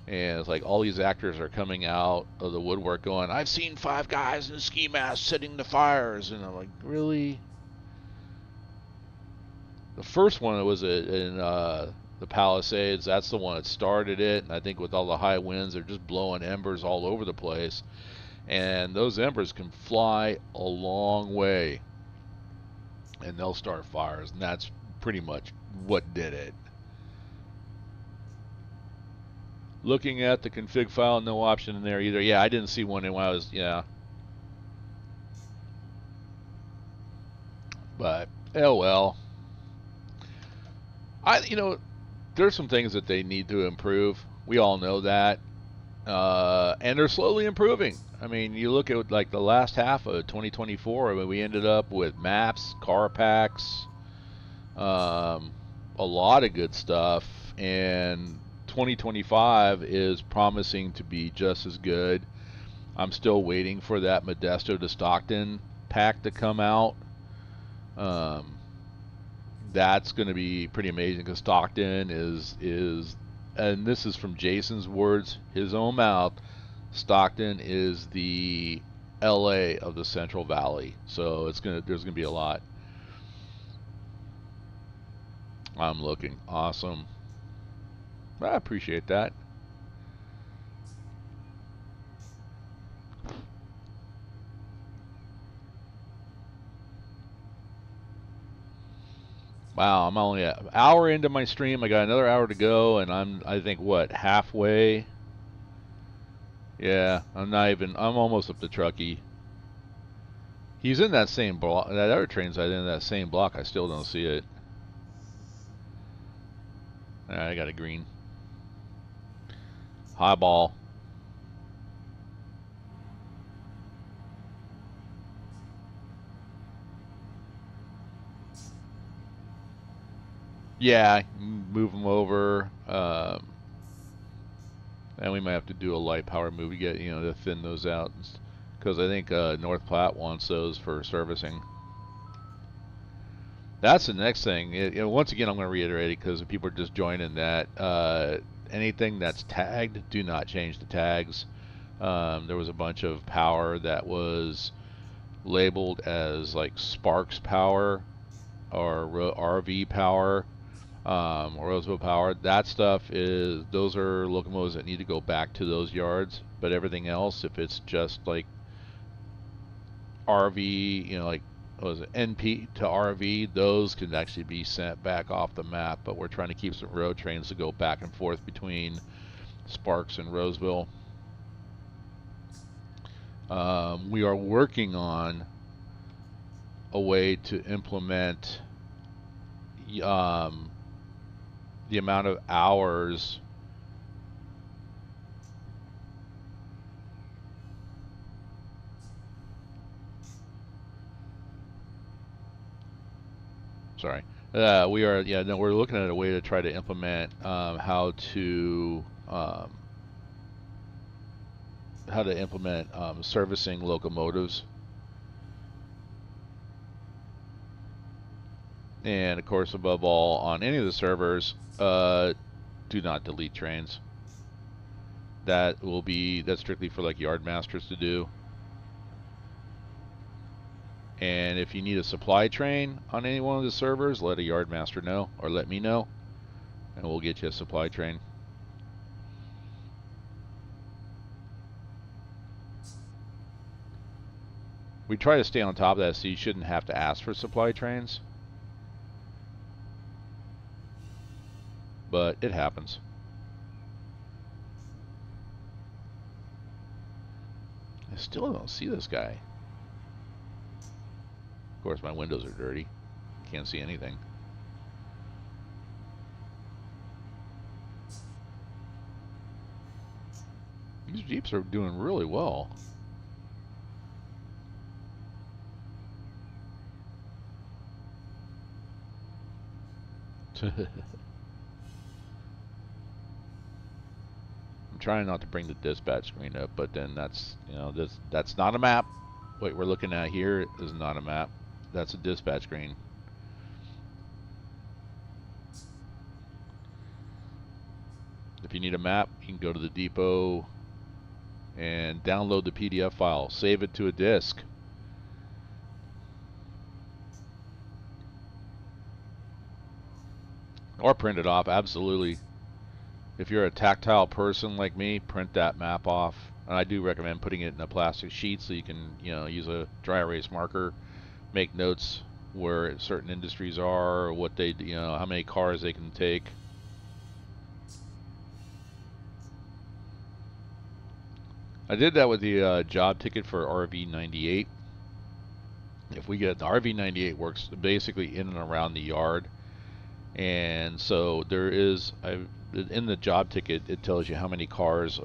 and it's like all these actors are coming out of the woodwork, going, "I've seen 5 guys in ski masks setting the fires," and I'm like, really? The first one was in the Palisades. That's the one that started it, and I think with all the high winds, they're just blowing embers all over the place, and those embers can fly a long way. And they'll start fires, and that's pretty much what did it. Looking at the config file, no option in there either. Yeah, I didn't see one when I was, yeah. But, oh well. There's some things that they need to improve. We all know that. And they're slowly improving. I mean, you look at like the last half of 2024, I mean, we ended up with maps, car packs, a lot of good stuff, and 2025 is promising to be just as good. I'm still waiting for that Modesto to Stockton pack to come out. That's going to be pretty amazing because Stockton is, and this is from Jason's words, his own mouth, Stockton is the LA of the Central Valley. So there's gonna be a lot. I'm looking. Awesome. I appreciate that. Wow, I'm only an hour into my stream. I got another hour to go, and I think, what, halfway? Yeah, I'm not even, I'm almost up to Truckee. He's in that same block. That other train's in that same block. I still don't see it. I got a green. High ball. Yeah, move him over. And we might have to do a light power move to get, to thin those out. Because I think North Platte wants those for servicing. That's the next thing. Once again, I'm going to reiterate it because people are just joining that. Anything that's tagged, do not change the tags. There was a bunch of power that was labeled as like Sparks power or RV power or Roseville power. That stuff those are locomotives that need to go back to those yards. But everything else, if it's just like RV, like what was it, NP to RV, those can actually be sent back off the map. But we're trying to keep some road trains to go back and forth between Sparks and Roseville. We are working on a way to implement the amount of hours sorry. We're looking at a way to try to implement how to implement servicing locomotives. And of course, above all, on any of the servers, do not delete trains. That's strictly for like yard masters to do. And if you need a supply train on any one of the servers, let a yard master know or let me know, and we'll get you a supply train. We try to stay on top of that so you shouldn't have to ask for supply trains. But it happens. I still don't see this guy. Of course, my windows are dirty. Can't see anything. These Jeeps are doing really well. I'm trying not to bring the dispatch screen up, but then that's not a map. What we're looking at here is not a map. That's a dispatch screen. If you need a map, you can go to the depot and download the PDF file. Save it to a disk. Or print it off, absolutely. If you're a tactile person like me, print that map off. And I do recommend putting it in a plastic sheet so you can, use a dry erase marker, make notes where certain industries are, what they, how many cars they can take. I did that with the job ticket for RV98. If we get the RV98 works basically in and around the yard, and so there is in the job ticket it tells you how many cars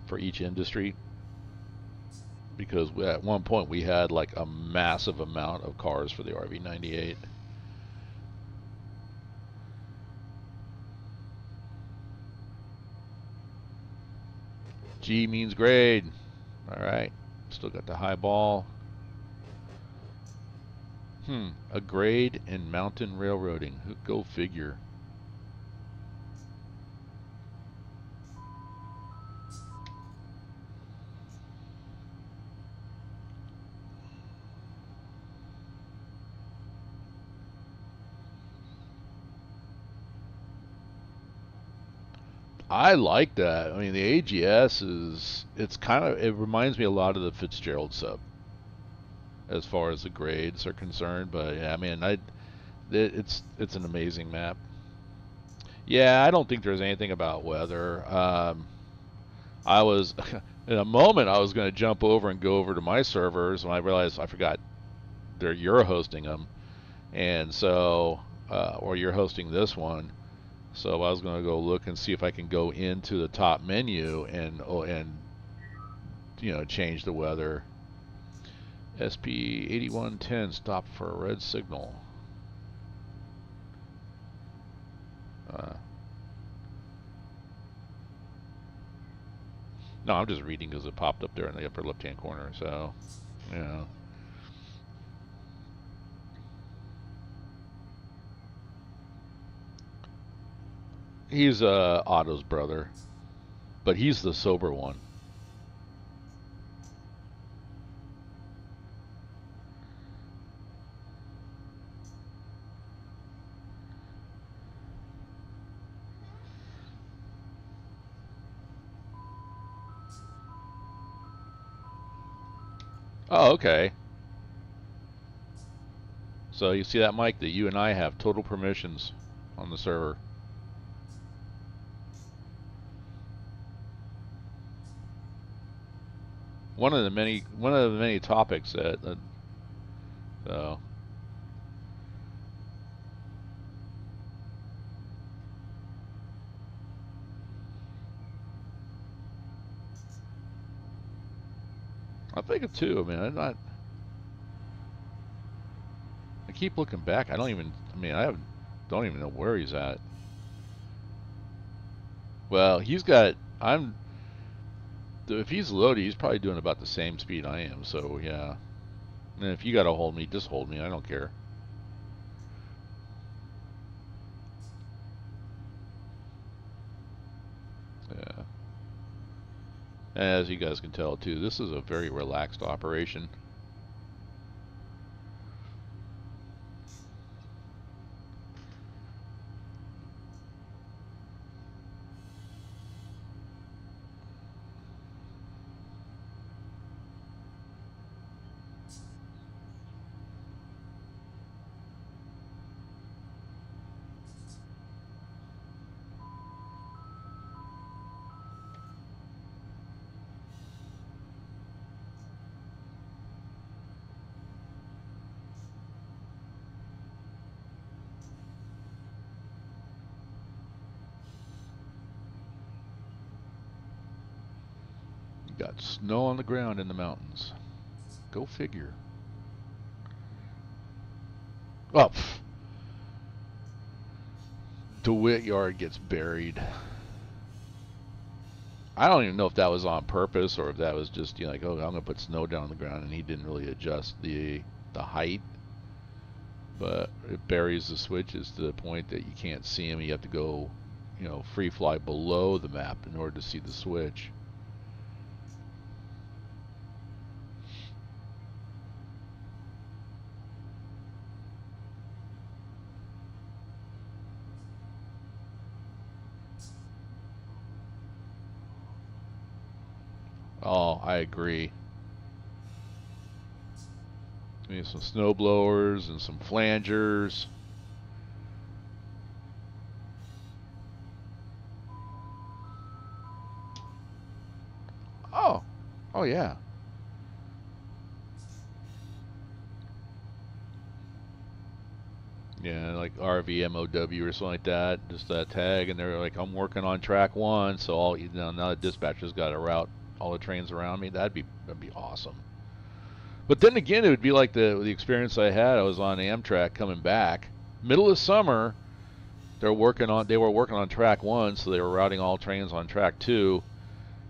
for each industry. Because at one point we had like a massive amount of cars for the RV98. G means grade. All right, still got the high ball. A grade in mountain railroading. Go figure. I like that. I mean, the AGS it reminds me a lot of the Fitzgerald sub as far as the grades are concerned. But yeah, I mean, it's an amazing map. Yeah, I don't think there's anything about weather. I was in a moment I was going to jump over and go over to my servers when I realized I forgot you're hosting them, and so or you're hosting this one. So I was going to go look and see if I can go into the top menu and change the weather. SP 8110 stop for a red signal. Uh, no, I'm just reading because it popped up there in the upper left-hand corner. So, yeah. He's Otto's brother, but he's the sober one. Oh, okay. So you see that, Mike, that you and I have total permissions on the server. One of the many topics that so I think it too. I mean, I keep looking back. I don't even. I mean, don't even know where he's at. Well, he's got. If he's loaded, he's probably doing about the same speed I am. So yeah. And if you got to hold me, just hold me. I don't care. Yeah. And as you guys can tell too, this is a very relaxed operation. Got snow on the ground in the mountains. Go figure. Oh, DeWitt Yard gets buried. I don't even know if that was on purpose or if that was just like, oh, I'm gonna put snow down on the ground, and he didn't really adjust the height. But it buries the switches to the point that you can't see them. You have to go, free fly below the map in order to see the switch. Oh, I agree. We need some snow blowers and some flangers. Oh, oh yeah. Yeah, like RVMOW or something like that. Just that tag, and they're like, I'm working on track 1, so now the dispatcher's got to route all the trains around me. That'd be awesome. But then again, it would be like the experience I had. I was on Amtrak coming back, middle of summer. They were working on track 1, so they were routing all trains on track 2,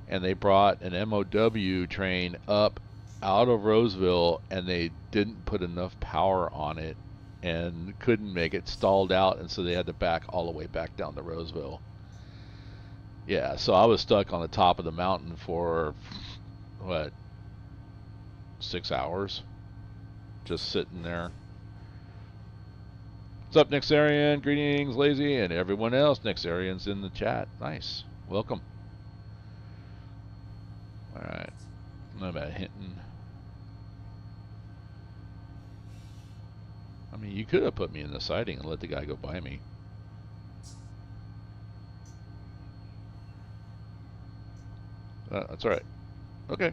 and they brought an MOW train up out of Roseville, and they didn't put enough power on it and couldn't make it, stalled out, and so they had to back all the way back down to Roseville. Yeah, so I was stuck on the top of the mountain for what, 6 hours, just sitting there. What's up, Nixarian? Greetings, Lazy, and everyone else. Nixarian's in the chat. Nice. Welcome. All right. Not about hitting. I mean, you could have put me in the siding and let the guy go by me. That's all right. Okay.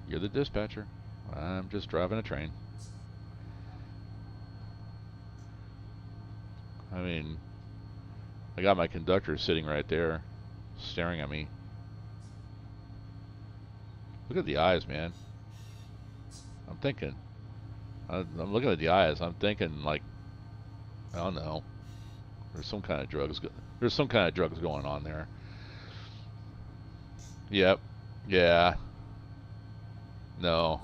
You're the dispatcher. I'm just driving a train. I mean, I got my conductor sitting right there, staring at me. Look at the eyes, man. I'm thinking. I'm looking at the eyes. I'm thinking like, I don't know. There's some kind of drugs. There's some kind of drugs going on there. Yep. Yeah. No.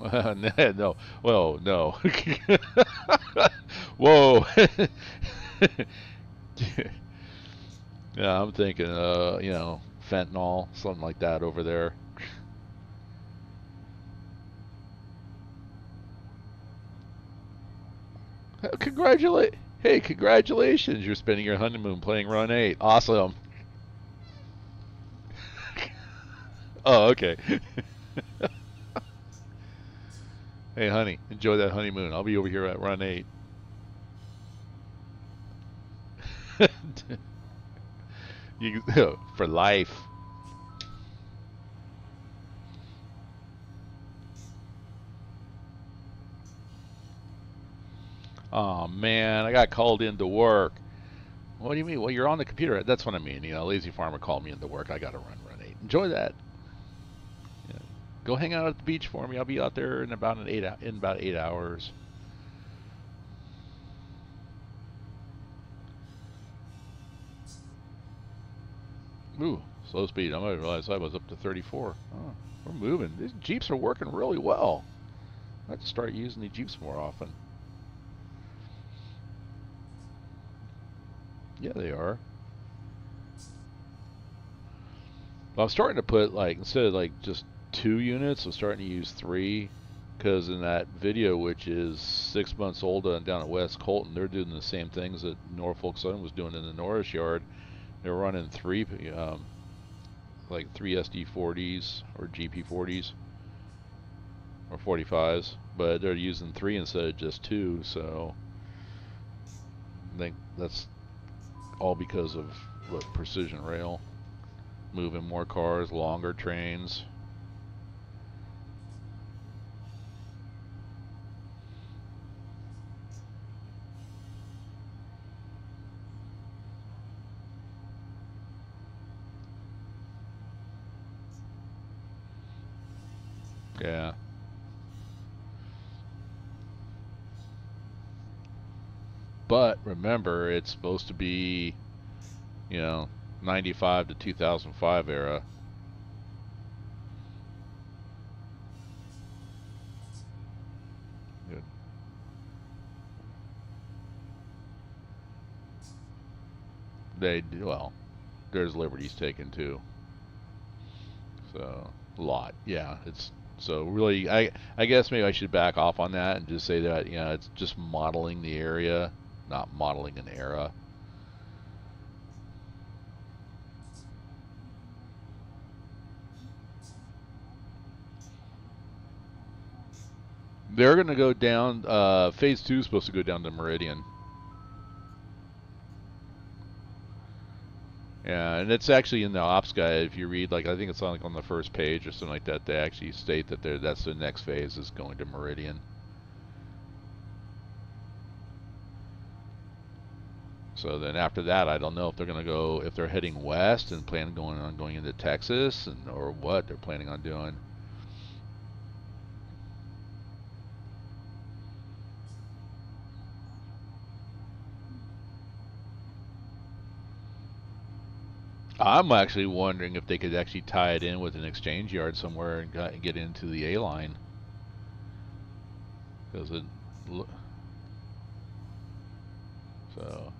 No. Well, no. Whoa. Yeah, I'm thinking, fentanyl, something like that over there. Congratulate! Hey, congratulations! You're spending your honeymoon playing Run 8. Awesome. Oh, okay. Hey, honey, enjoy that honeymoon. I'll be over here at Run 8. You for life. Oh man, I got called into work. What do you mean? Well, you're on the computer. That's what I mean. Lazy Farmer called me into work. I got to Run 8. Enjoy that. Yeah. Go hang out at the beach for me. I'll be out there in about 8 hours. Ooh, slow speed. I might realize I was up to 34. Oh, we're moving. These Jeeps are working really well. I have to start using the Jeeps more often. Yeah, they are. Well, I'm starting to put like instead of like just 2 units, I'm starting to use 3. Because in that video, which is 6 months old down at West Colton, they're doing the same things that Norfolk Southern was doing in the Norris yard. They're running like 3 SD40s or GP40s or 45s, but they're using 3 instead of just 2. So I think that's all because of what precision rail, moving more cars, longer trains. Yeah. But remember, it's supposed to be, you know, 95 to 2005 era. Good. Well, there's liberties taken too. So, a lot. Yeah, it's so really I guess maybe I should back off on that and just say that, it's just modeling the area, not modeling an era. They're going to go down. Phase 2 is supposed to go down to Meridian. Yeah, and it's actually in the ops guide. If you read, like, I think it's on the first page or something like that, they actually state that that's the next phase is going to Meridian. So then after that, I don't know if they're going to go, if they're heading west and plan on going into Texas or what they're planning on doing. I'm actually wondering if they could actually tie it in with an exchange yard somewhere and get into the A line. Because it, so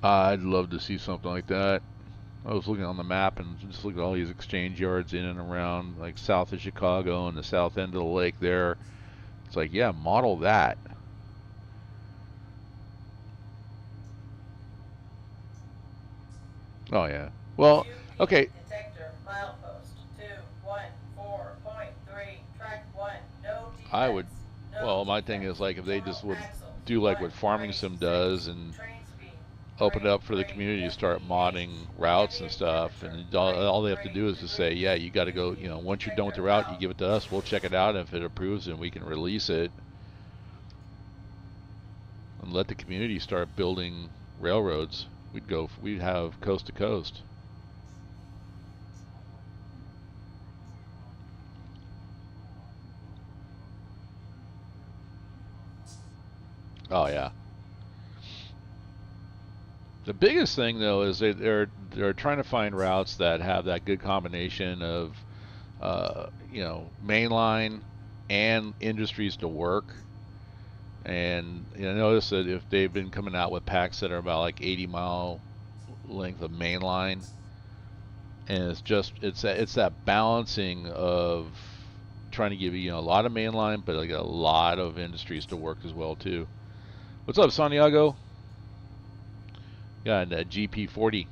I'd love to see something like that. I was looking on the map and just looking at all these exchange yards in and around, like south of Chicago and the south end of the lake there. It's like, yeah, model that. Oh yeah. Well, okay. Detector, milepost 214.3, track 1, no I would. defects, no Well, my thing defects, is like if they just total would axles, do like 1, what Farming 3, Sim 6, does and train speed, open it 3, up for the 3, community to start modding mph, routes and ambient stuff, temperature, and 3, all they have to 3 do is just say, degrees, yeah, you got to go. UP, Once you're done with the detector, route, you out. give it to us. We'll check it out, and if it approves, then we can release it and let the community start building railroads. We'd have coast to coast. Oh yeah. The biggest thing though is they're trying to find routes that have that good combination of mainline and industries to work. And notice that if they've been coming out with packs that are about like 80-mile length of mainline, and it's that balancing of trying to give you a lot of mainline, but like a lot of industries to work as well too. What's up, Santiago? Got a GP40,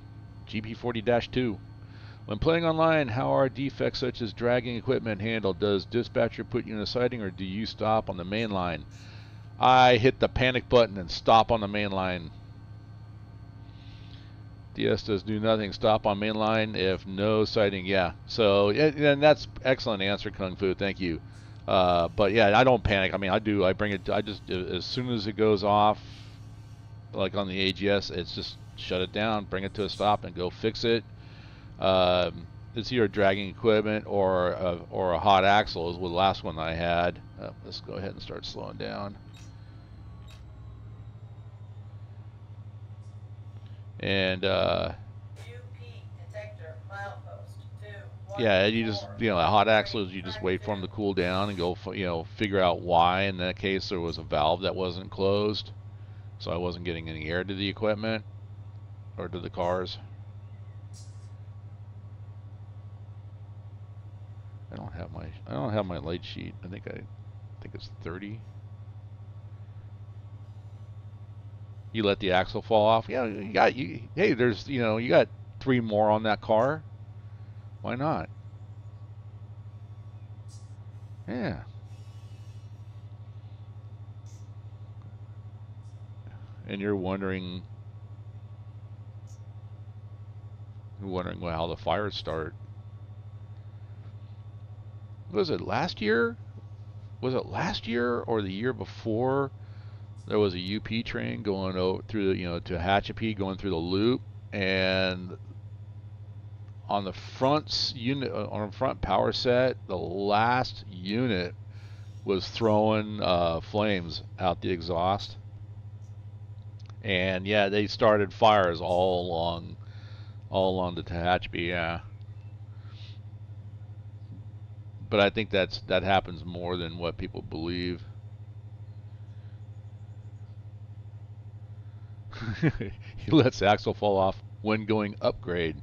GP40-2. When playing online, how are defects such as dragging equipment handled? Does dispatcher put you in a siding, or do you stop on the main line? I hit the panic button and stop on the main line. DS does do nothing. Stop on main line if no sighting. Yeah. So, and that's excellent answer, Kung Fu. Thank you. But yeah, I don't panic. I mean, I do. I bring it. I just as soon as it goes off, like on the AGS, it's just shut it down, bring it to a stop, and go fix it. It's either dragging equipment or a hot axle is the last one I had. Let's go ahead and start slowing down. And Detector, milepost 2, yeah, you just a hot axle is you just track wait 2. for them to cool down and go figure out why. In that case, there was a valve that wasn't closed, so I wasn't getting any air to the equipment or to the cars. I don't have my light sheet. I think it's 30. You let the axle fall off. Yeah, hey, there's you got 3 more on that car. Why not? Yeah. And you're wondering how the fires start. Was it last year? Was it last year or the year before? There was a UP train going through to Hatchapee, going through the loop, and on the on the front power set, the last unit was throwing flames out the exhaust, and yeah, they started fires all along the Tehachapi. Yeah, but I think that happens more than what people believe. He lets the axle fall off when going upgrade.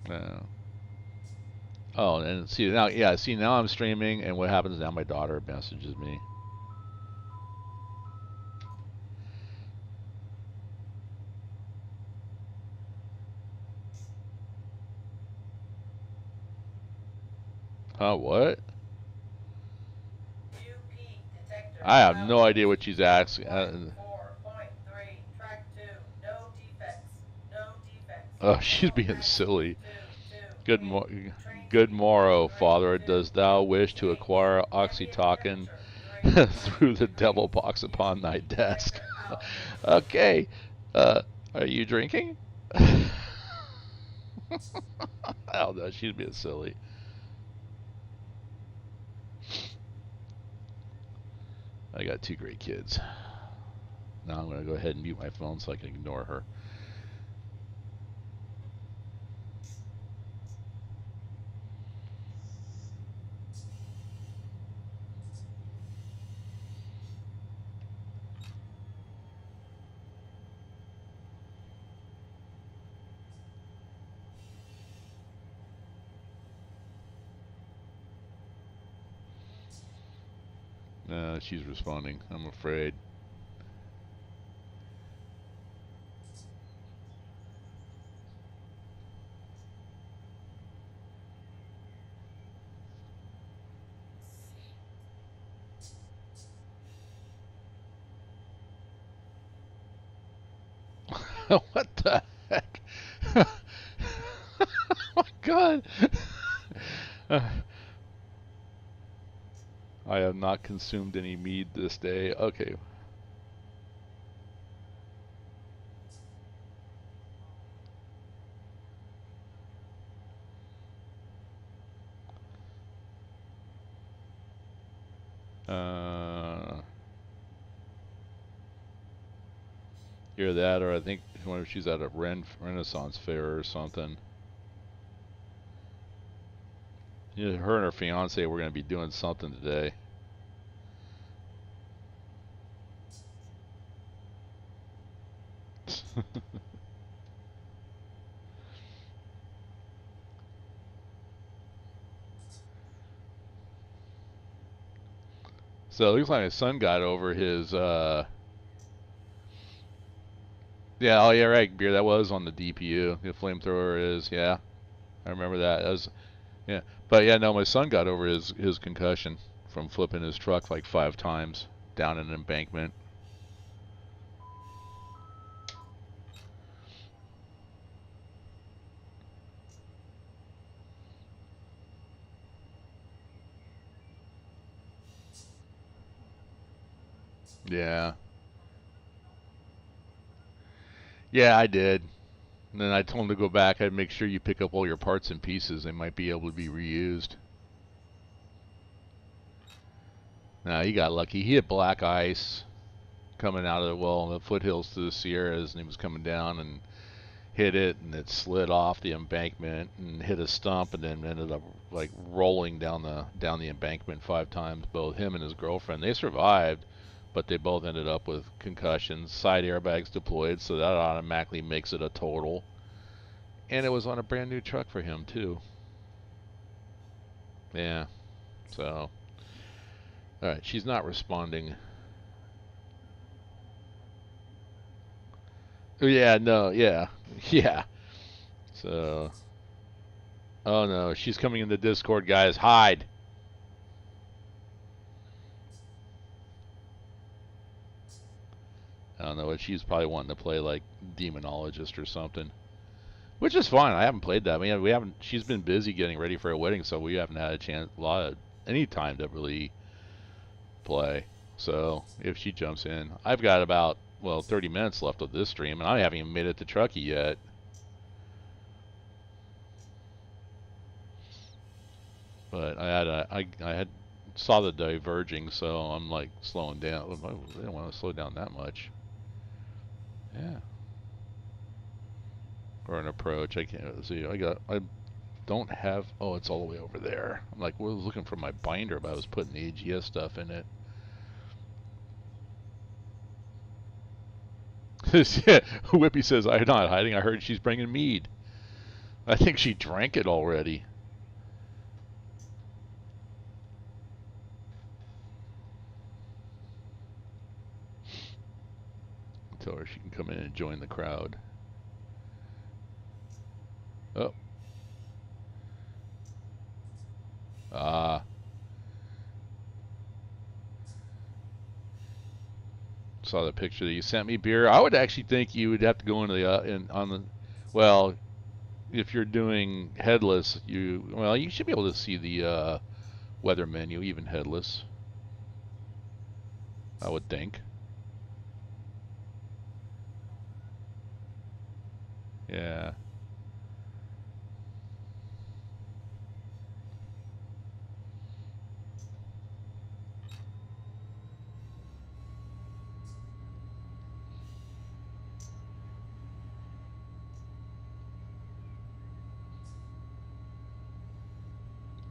Uh, oh, and see now I'm streaming, and what happens now? My daughter messages me. Huh? What? I have no idea what she's asking. 4.3, track 2, no defects, no defects, Oh, she's total being axles, silly. 2, 2, Good 8, mo- train Good speed, morrow, 3, Father. 2, Does thou 8, wish to 8, acquire ambient oxytocin temperature, 3, 3 through the devil degrees, box upon thy UP, desk? detector, out. Okay. Are you drinking? Oh no, she's being silly. I got 2 great kids. Now I'm going to go ahead and mute my phone so I can ignore her. She's responding, I'm afraid. What the heck? Oh my god! I have not consumed any mead this day. Okay. Either that, or I think whenever she's at a Renaissance fair or something. Yeah, her and her fiance were going to be doing something today. So it looks like my son got over his yeah, oh yeah, right, beer. That was on the DPU. The flamethrower is, yeah. I remember that. That was, yeah. But yeah, no, my son got over his concussion from flipping his truck like 5 times down an embankment. Yeah. Yeah, I did. And then I told him to go back. I'd make sure you pick up all your parts and pieces. They might be able to be reused. Nah, he got lucky. He hit black ice coming out of the foothills to the Sierras, and he was coming down and hit it, and it slid off the embankment and hit a stump, and then ended up like rolling down the embankment 5 times. Both him and his girlfriend, they survived, but they both ended up with concussions. Side airbags deployed, so that automatically makes it a total. And it was on a brand new truck for him too. Yeah. So, all right, she's not responding. Yeah, no, yeah, yeah. So, oh no, she's coming in the Discord, guys. Hide. I don't know, but she's probably wanting to play like demonologist or something, which is fine. I haven't played that. I mean, we haven't. She's been busy getting ready for a wedding, so we haven't had any time to really play. So if she jumps in, I've got about 30 minutes left of this stream, and I haven't even made it to Truckee yet. But I had saw the diverging, so I'm like slowing down. I don't want to slow down that much. Yeah. Or an approach. I can't see. I don't have. Oh, it's all the way over there. I'm like, well, I was looking for my binder, but I was putting the AGS stuff in it. Whippy says, I'm not hiding. I heard she's bringing mead. I think she drank it already. Tell her she can come in and join the crowd. Oh. Saw the picture that you sent me, Beer. I would actually think you would have to go into well, if you're doing headless, you should be able to see the weather menu, even headless. I would think. Yeah.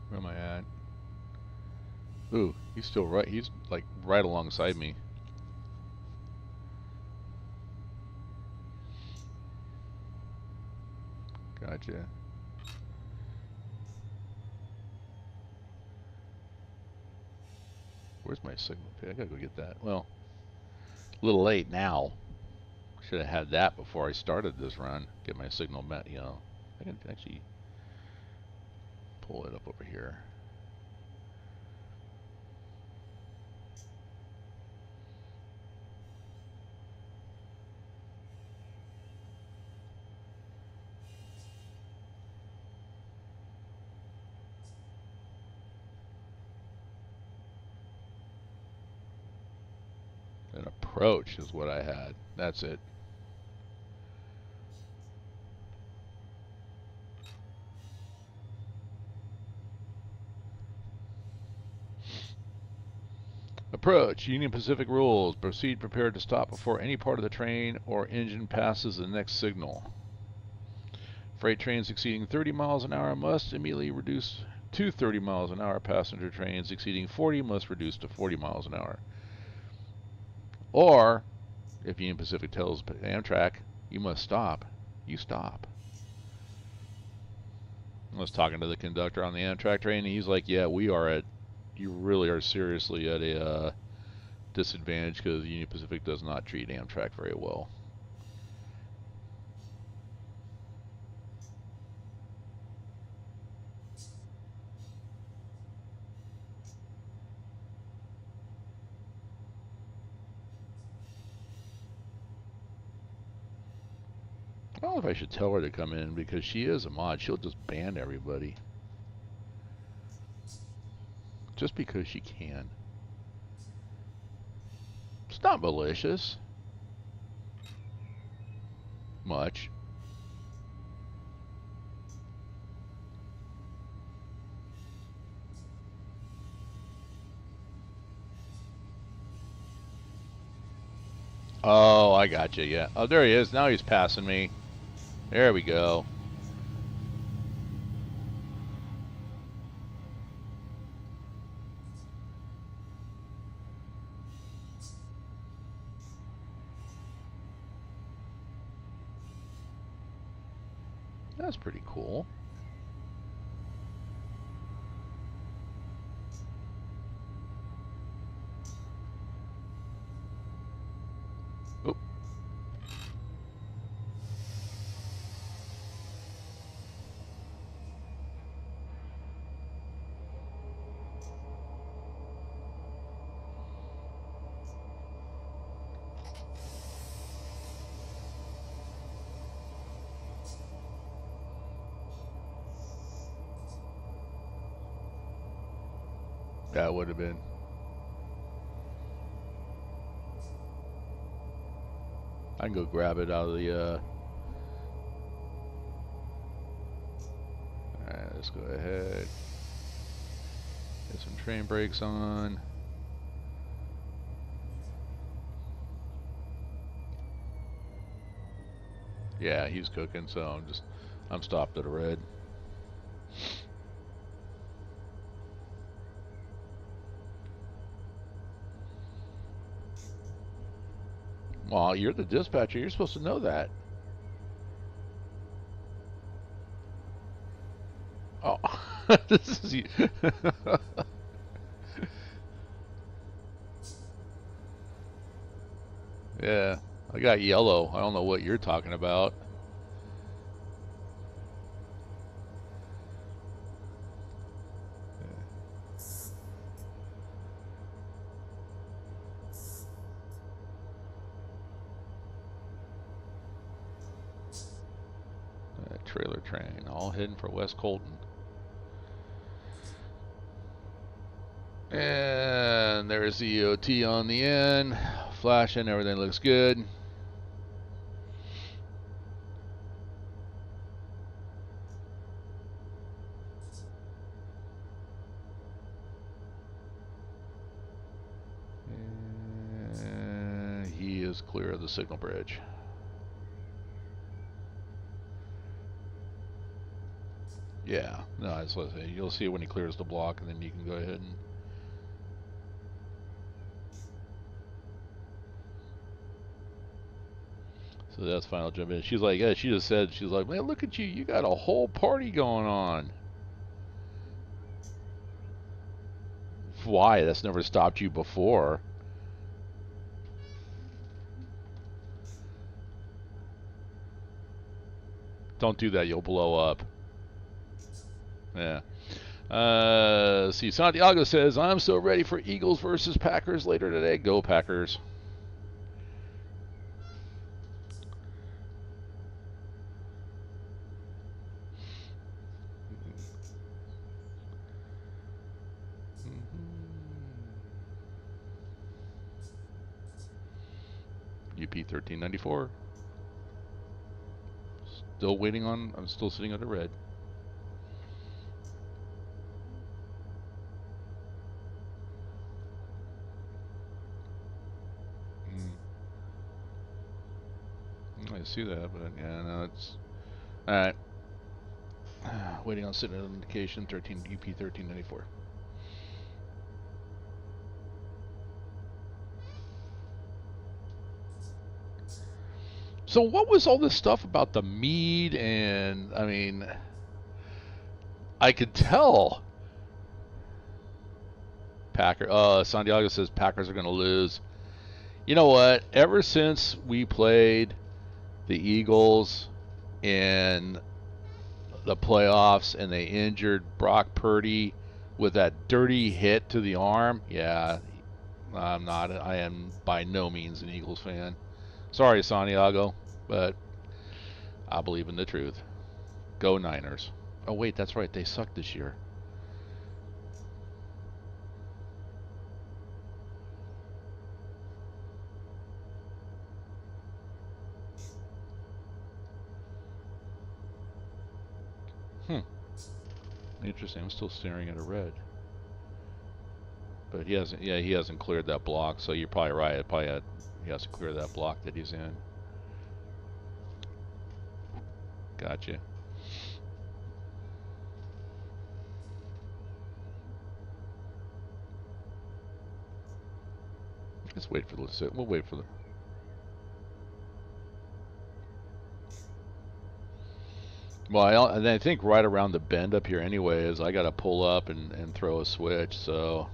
Where am I at? Ooh, he's still right. He's like right alongside me. Gotcha. Where's my signal? I gotta go get that. Well, a little late now. Should have had that before I started this run. Get my signal met, you know. I can actually pull it up over here. An approach is what I had. That's it. Approach. Union Pacific rules. Proceed prepared to stop before any part of the train or engine passes the next signal. Freight trains exceeding 30 miles an hour must immediately reduce to 30 miles an hour. Passenger trains exceeding 40 must reduce to 40 miles an hour. Or, if Union Pacific tells Amtrak, you must stop, you stop. I was talking to the conductor on the Amtrak train, and he's like, yeah, you really are seriously at a disadvantage because Union Pacific does not treat Amtrak very well. I don't know if I should tell her to come in because she is a mod. She'll just ban everybody. Just because she can. It's not malicious. Much. Oh, I got you, yeah. Oh, there he is. Now he's passing me. There we go. That's pretty cool. Oop. That would have been. I can go grab it out of the, Alright, let's go ahead. Get some train brakes on. Yeah, he's cooking, so I'm stopped at a red. Well, you're the dispatcher. You're supposed to know that. Oh, this is you. Yeah, I got yellow. I don't know what you're talking about. Trailer train, all heading for West Colton. And there's the EOT on the end. Flashing, everything looks good. And he is clear of the signal bridge. Yeah, no, that's what I say. You'll see when he clears the block, and then you can go ahead and. So that's final jump in. She's like, yeah, she just said, she's like, man, look at you. You got a whole party going on. Why? That's never stopped you before. Don't do that. You'll blow up. Yeah. Let's see. Santiago says, I'm so ready for Eagles versus Packers later today. Go Packers. UP 1394. Still waiting on. I'm still sitting under red. I see that, but yeah, no, it's all right. Waiting on signal indication. 13 UP 1394. So what was all this stuff about the mead? And I mean, I could tell. Santiago says Packers are going to lose. You know what? Ever since we played the Eagles in the playoffs and they injured Brock Purdy with that dirty hit to the arm, yeah, I am by no means an Eagles fan. Sorry, Santiago, but I believe in the truth. Go Niners. Oh, wait, that's right. They suck this year. Interesting. I'm still staring at a red. But he hasn't. Yeah, he hasn't cleared that block. So you're probably right. He has to clear that block that he's in. Gotcha. Let's wait for the. We'll wait for the. Well, I think right around the bend up here anyway is I got to pull up and throw a switch. So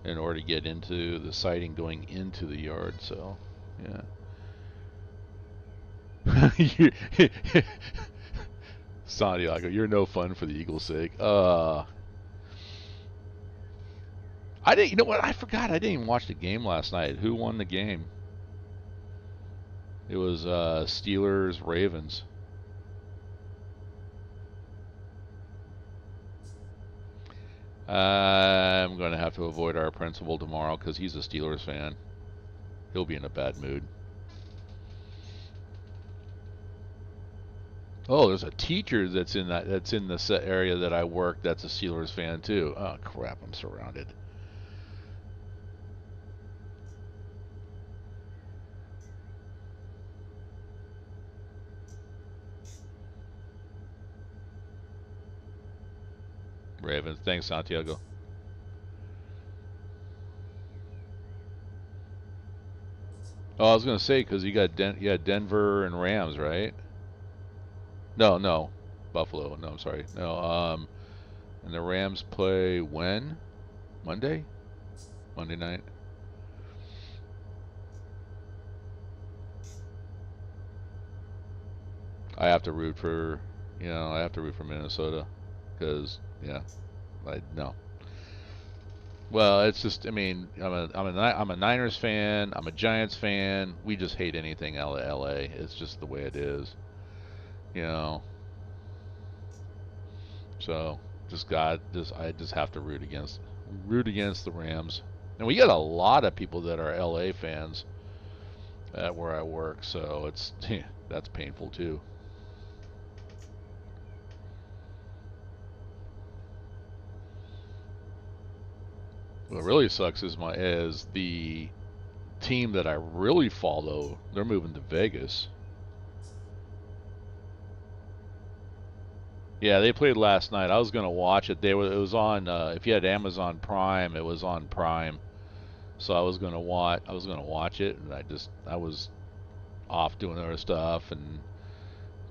in order to get into the sighting going into the yard. So yeah. Santiago, you're no fun for the Eagles' sake. I didn't. You know what? I forgot. I didn't even watch the game last night. Who won the game? It was Steelers Ravens. I'm going to have to avoid our principal tomorrow because he's a Steelers fan. He'll be in a bad mood. Oh, there's a teacher that's in the area that I work that's a Steelers fan too. Oh crap, I'm surrounded. Ravens. Thanks, Santiago. Oh, I was gonna say because you got Denver and Rams, right? No, Buffalo. No, I'm sorry. No, and the Rams play when? Monday? Monday night. I have to root for, Minnesota because no. Well, it's just, I mean, I'm a Niners fan. I'm a Giants fan. We just hate anything LA. It's just the way it is, you know. So I just have to root against the Rams. And we got a lot of people that are LA fans at where I work, so it's that's painful too. What really sucks is the team that I really follow. They're moving to Vegas. Yeah, they played last night. I was gonna watch it. It was on. If you had Amazon Prime, it was on Prime. So I was gonna watch it, and I was off doing other stuff and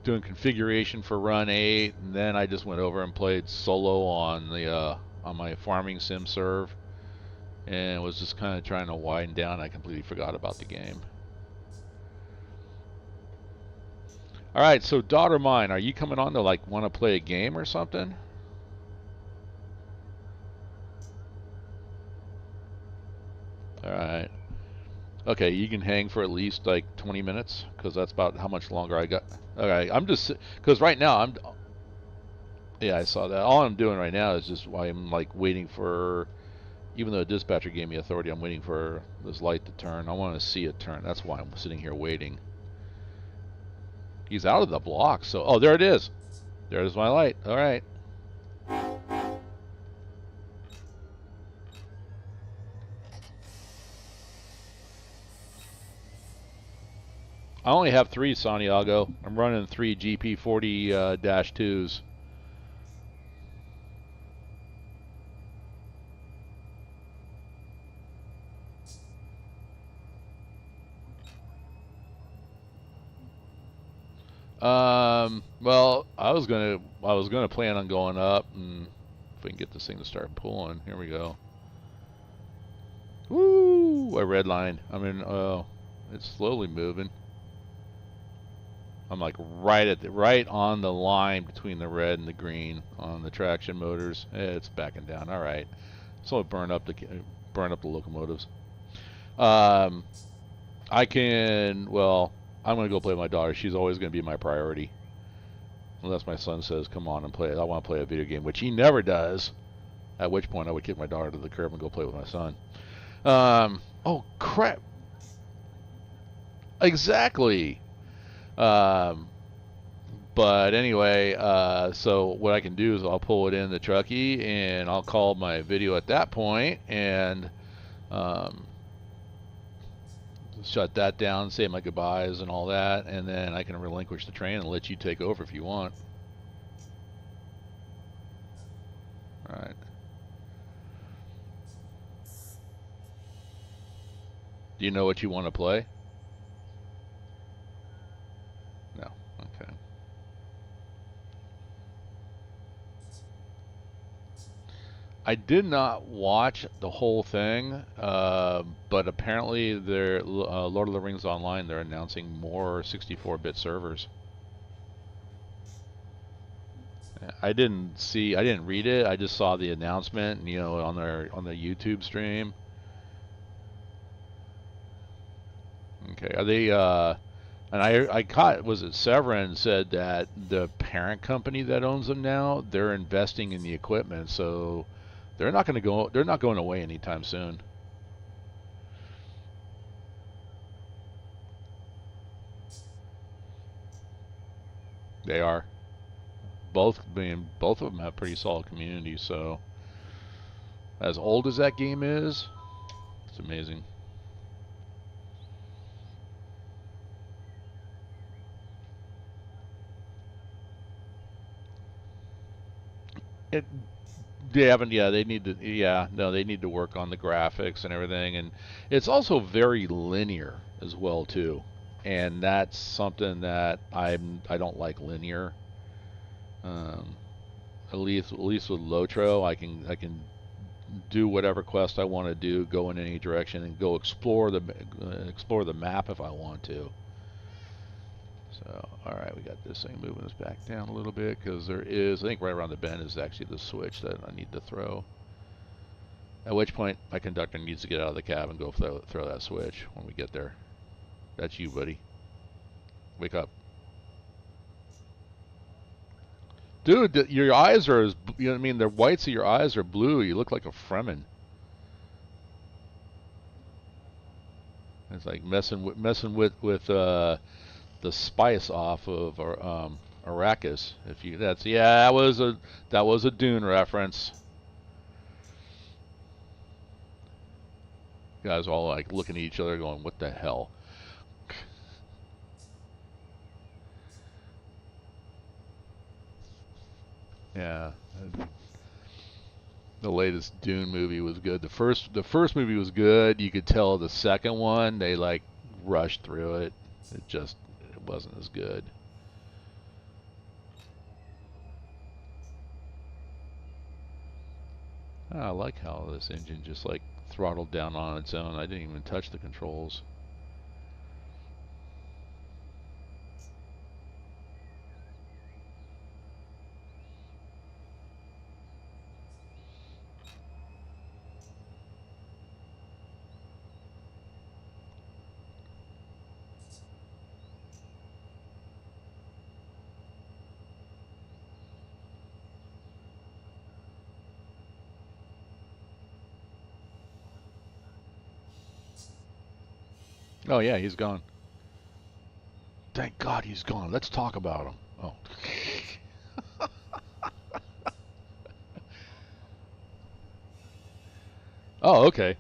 doing configuration for Run8, and then I just went over and played solo on my farming sim serve. and was just kind of trying to widen down. I completely forgot about the game. All right, so daughter mine, are you coming on to like want to play a game or something? All right. Okay, you can hang for at least like 20 minutes because that's about how much longer I got. Okay, I'm just because right now I'm. Yeah, I saw that. All I'm doing right now is just I'm like waiting for. Even though the dispatcher gave me authority, I'm waiting for this light to turn. I want to see it turn. That's why I'm sitting here waiting. He's out of the block, so oh, there it is. There's my light. All right. I only have 3 Santiago. I'm running 3 GP40-2s. Well, I was gonna plan on going up, and if we can get this thing to start pulling, here we go. Woo! I redlined. I mean, it's slowly moving. I'm like right on the line between the red and the green on the traction motors. It's backing down. All right, so it burn up the locomotives. I can. Well, I'm gonna go play with my daughter. She's always gonna be my priority. Unless my son says, "Come on and play." I want to play a video game, which he never does. At which point, I would kick my daughter to the curb and go play with my son. Oh crap! Exactly. But anyway, so what I can do is I'll pull it in the truckee and I'll call my video at that point and shut that down, say my goodbyes and all that, and then I can relinquish the train and let you take over if you want. All right. Do you know what you want to play? No. Okay. I did not watch the whole thing, but apparently they're Lord of the Rings Online. They're announcing more 64-bit servers. I didn't read it. I just saw the announcement, you know, on the YouTube stream. Okay, are they? And I caught, was it Severin said that the parent company that owns them now, they're investing in the equipment, so they're not going to go. They're not going away anytime soon. They are. Both of them have pretty solid communities. So, as old as that game is, it's amazing. It They haven't. Yeah, they need to. Yeah, no, they need to work on the graphics and everything, and it's also very linear as well too, and that's something that I don't like linear. Um, at least with Lotro, I can do whatever quest I want to do, go in any direction, and go explore the map if I want to. So, all right, we got this thing moving us back down a little bit because there is, I think right around the bend is actually the switch that I need to throw. At which point, my conductor needs to get out of the cab and go throw that switch when we get there. That's you, buddy. Wake up. Dude, your eyes are as, you know what I mean? The whites of your eyes are blue. You look like a Fremen. It's like messing with the spice off of Arrakis. If you that was a Dune reference. You guys all like looking at each other, going, "What the hell?" Yeah. The latest Dune movie was good. The first movie was good. You could tell the second one they like rushed through it. It wasn't as good. I like how this engine just like throttled down on its own. I didn't even touch the controls. Oh yeah, he's gone. Thank God he's gone. Let's talk about him. Oh. Oh, okay.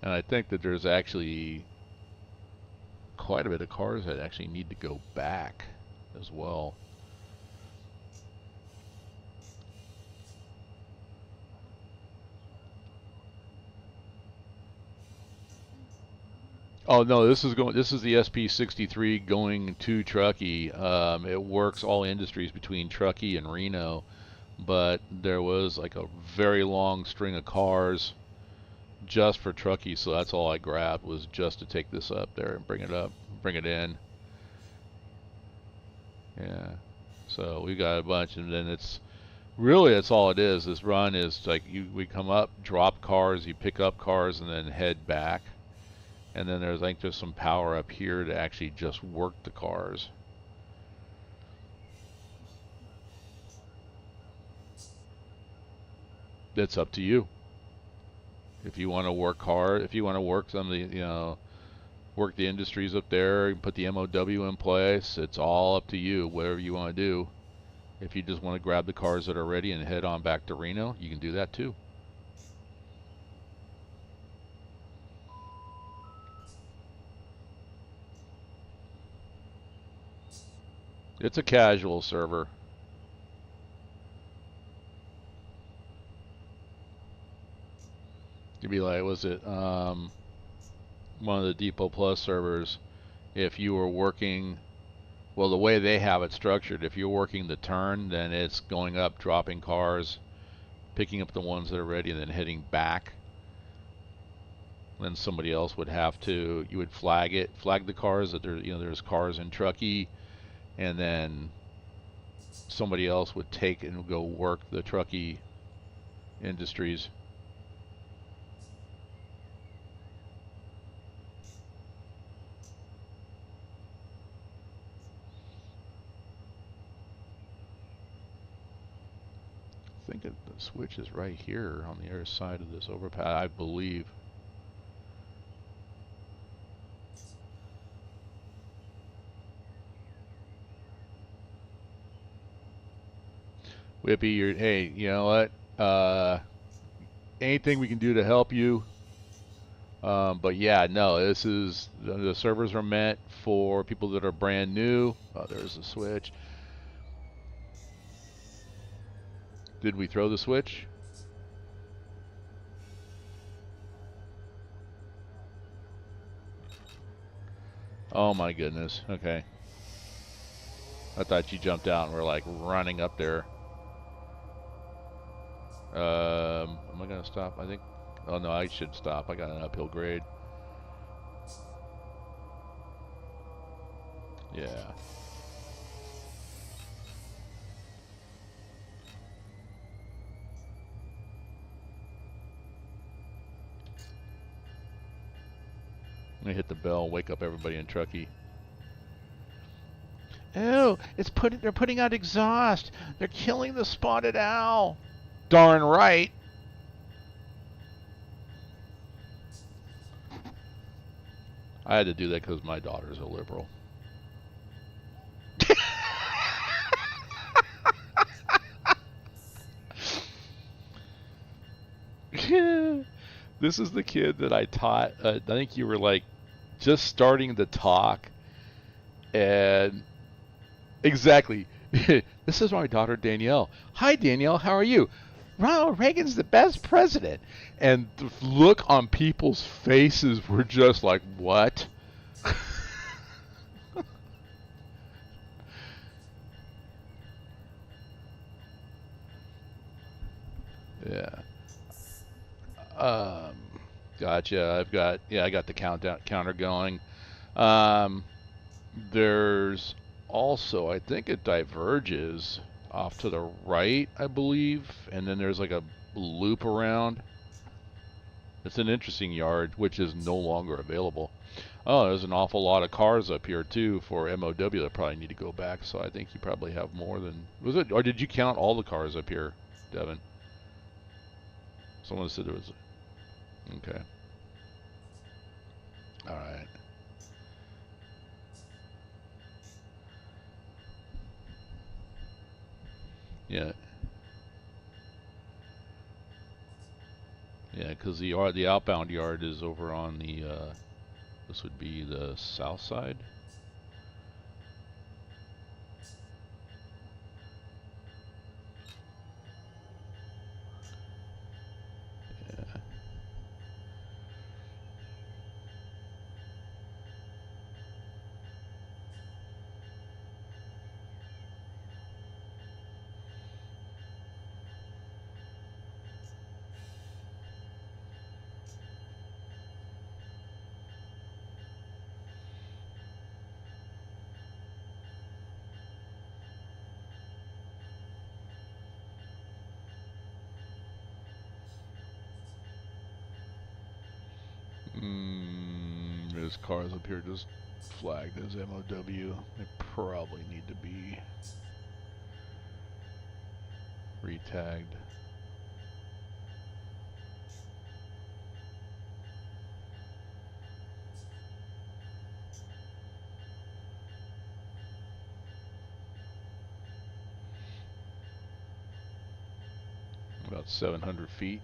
And I think that there's actually quite a bit of cars that actually need to go back as well. Oh no, this is going. This is the SP63 going to Truckee. It works all industries between Truckee and Reno, but there was like a very long string of cars just for Truckee, so that's all I grabbed was just to take this up there and bring it up, bring it in. Yeah. So we got a bunch, and then it's really that's all it is. This run is like we come up, drop cars, you pick up cars, and then head back. And then there's like just some power up here to actually just work the cars. It's up to you. If you want to work hard, if you want to work some of the, work the industries up there and put the MOW in place, it's all up to you, whatever you want to do. If you just want to grab the cars that are ready and head on back to Reno, you can do that too. It's a casual server. You'd be like, was it one of the Depot Plus servers? If you were working, well, the way they have it structured, if you're working the turn, then it's going up, dropping cars, picking up the ones that are ready, and then heading back. Then somebody else would have to, you would flag the cars that there's cars in Truckee, and then somebody else would take and go work the Truckee industries. I think the switch is right here on the other side of this overpass, I believe. Whippy, hey, you know what? Anything we can do to help you. But yeah, no, this is, the servers are meant for people that are brand new. Oh, there's the switch. Did we throw the switch? Oh my goodness. Okay. I thought you jumped out and we're like running up there. Am I gonna stop? I think. Oh no, I should stop. I got an uphill grade. Yeah. I'm gonna hit the bell, wake up everybody in Truckee. Oh, they're putting out exhaust. They're killing the spotted owl. Darn right. I had to do that because my daughter's a liberal. This is the kid that I taught. I think you were like just starting to talk, and exactly. This is my daughter Danielle. Hi Danielle, how are you? Ronald Reagan's the best president. And the look on people's faces were just like, what? Yeah. Um, gotcha. I got the counter going. Um, there's also, I think it diverges off to the right, I believe, and then there's like a loop around. It's an interesting yard, which is no longer available. Oh, there's an awful lot of cars up here too for MOW that probably need to go back. So I think you probably have more than was it, or did you count all the cars up here, Devin? Someone said there was. Okay. All right. Yeah. Yeah, because the outbound yard is over on the this would be the south side. Yeah. There's cars up here just flagged as MOW. They probably need to be retagged. About 700 feet.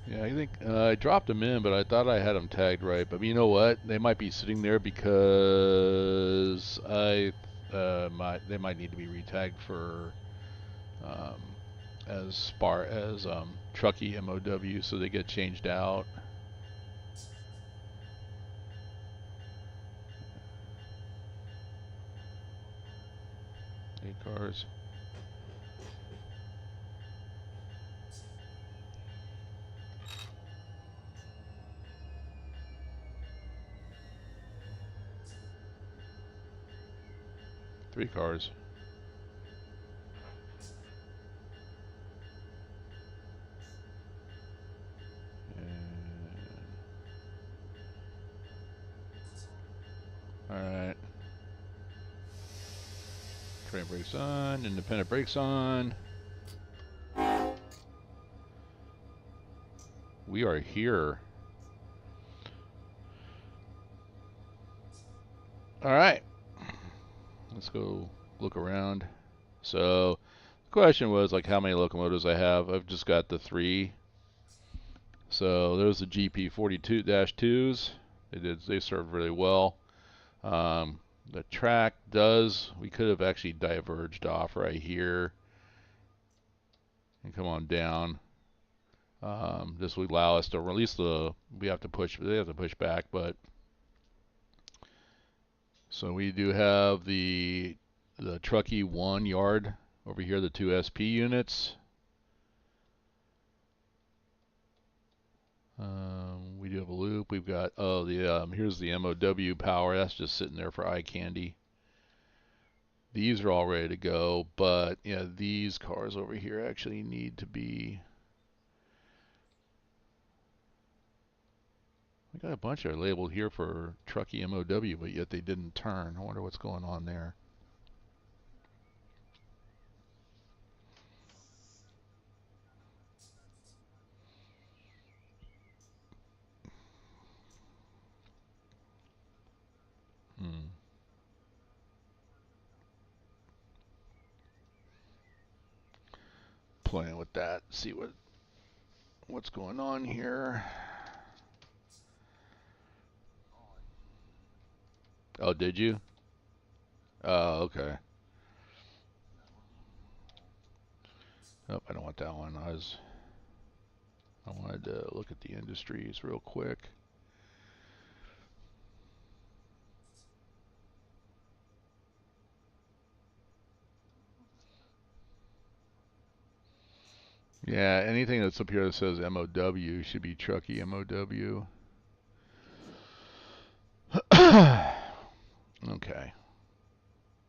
Yeah, I think I dropped them in, but I thought I had them tagged right. But you know what? They might be sitting there because they might need to be retagged for um, as far as Truckee MOW, so they get changed out. 8 cars. Three cars. All right. Train brakes on. Independent brakes on. We are here. All right. Let's go look around. So, the question was like how many locomotives I have. I've just got the 3. So those are GP 42-2s. They served really well. The track does. We could have actually diverged off right here and come on down. This would allow us to release the. We have to push. They have to push back, but so we do have the Truckee 1 yard over here. The 2 SP units. We do have a loop. We've got here's the MOW power. That's just sitting there for eye candy. These are all ready to go, but yeah, these cars over here actually need to be. I got a bunch that are labeled here for Truckee MOW, but yet they didn't turn. I wonder what's going on there. Hmm. Playing with that, see what's going on here. Oh, did you? Oh, okay. Oh, I don't want that one. I wanted to look at the industries real quick. Yeah, anything that's up here that says MOW should be Truckee MOW. Okay.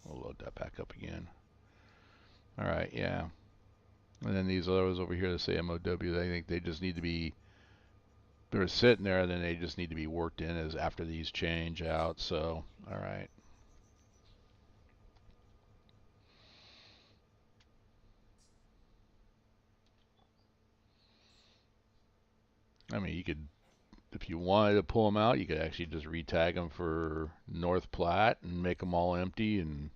We'll load that back up again. All right, yeah. And then these others over here that say MOW, I think they just need to be, they're sitting there, and then they just need to be worked in as after these change out. So, all right. I mean, you could, if you wanted to pull them out, you could actually just retag them for North Platte and make them all empty and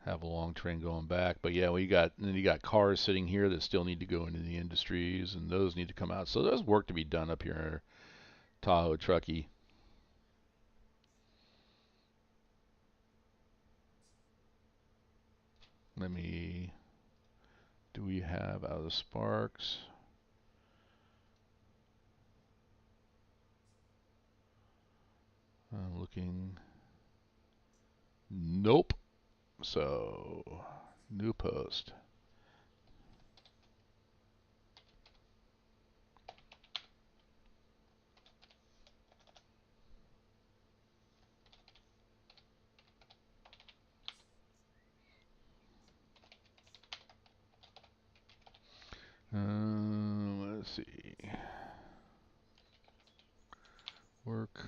have a long train going back. But yeah, well, you got cars sitting here that still need to go into the industries, and those need to come out. So there's work to be done up here in Tahoe, Truckee. Let me. Do we have out of the Sparks? I'm looking. Nope. So new post. Let's see. Work.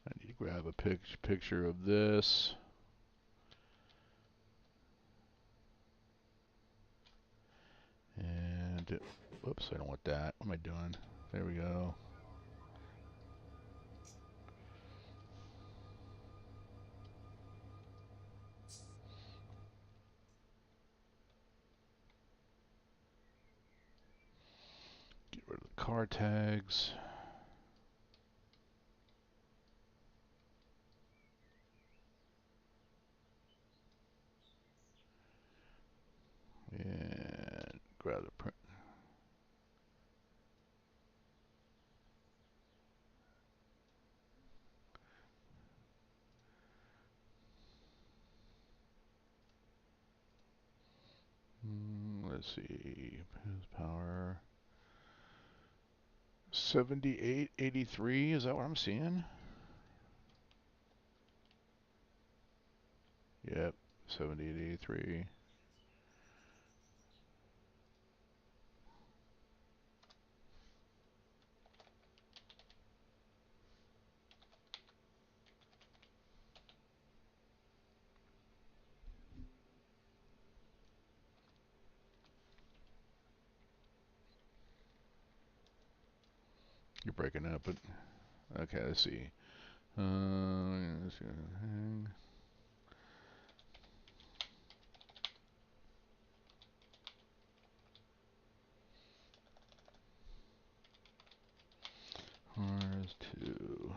I need to grab a picture of this. And, whoops, I don't want that. What am I doing? There we go. Get rid of the car tags. And grab the print. Let's see. Power. 7883. Is that what I'm seeing? Yep. 7883. You're breaking up, but okay, let's see. Let's see. Cars 2.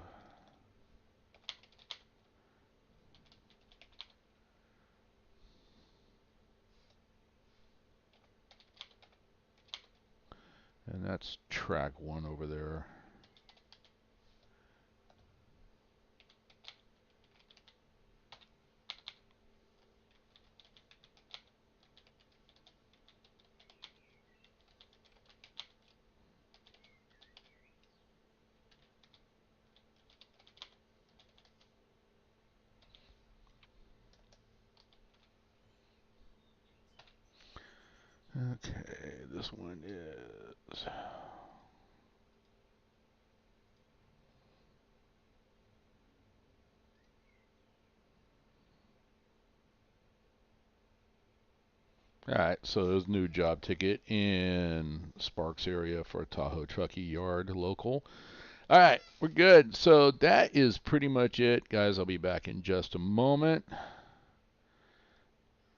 And that's track 1 over there. Okay, this one is. Alright, so there's a new job ticket in Sparks area for Tahoe Truckee Yard local. Alright, we're good. So that is pretty much it. Guys, I'll be back in just a moment.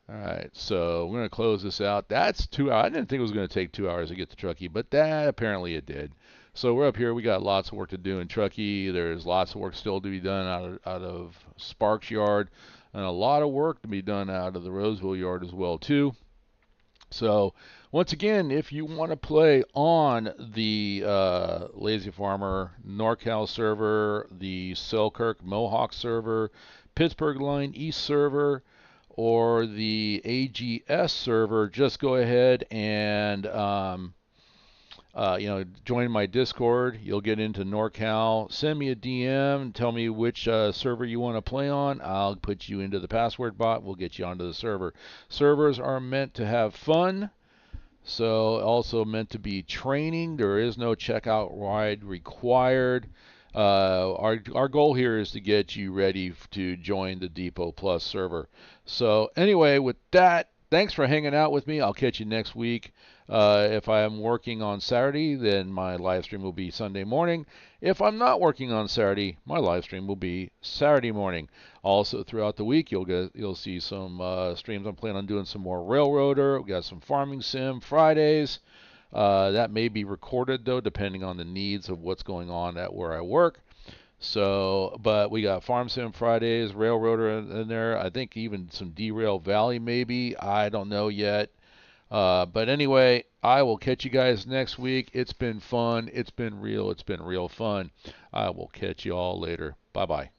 All right, so we're going to close this out. That's 2 hours. I didn't think it was going to take 2 hours to get to Truckee, but that apparently it did. So we're up here. We got lots of work to do in Truckee. There's lots of work still to be done out of Sparks Yard, and a lot of work to be done out of the Roseville Yard as well too. So once again, if you want to play on the Lazy Farmer NorCal server, the Selkirk Mohawk server, Pittsburgh Line East server, or the AGS server, just go ahead and join my Discord. You'll get into NorCal. Send me a DM. Tell me which server you want to play on. I'll put you into the password bot. We'll get you onto the server. Servers are meant to have fun. So also meant to be training. There is no checkout ride required. Our goal here is to get you ready to join the Depot Plus server. So anyway, with that, thanks for hanging out with me. I'll catch you next week. If I am working on Saturday, then my live stream will be Sunday morning. If I'm not working on Saturday, my live stream will be Saturday morning. Also, throughout the week, you'll see some streams. I'm planning on doing some more Railroader. We got some Farming Sim Fridays. That may be recorded though, depending on the needs of what's going on at where I work. So, but we got Farm Sim Fridays, Railroader in there. I think even some Derail Valley maybe. I don't know yet. But anyway, I will catch you guys next week. It's been fun. It's been real. It's been real fun. I will catch you all later. Bye bye.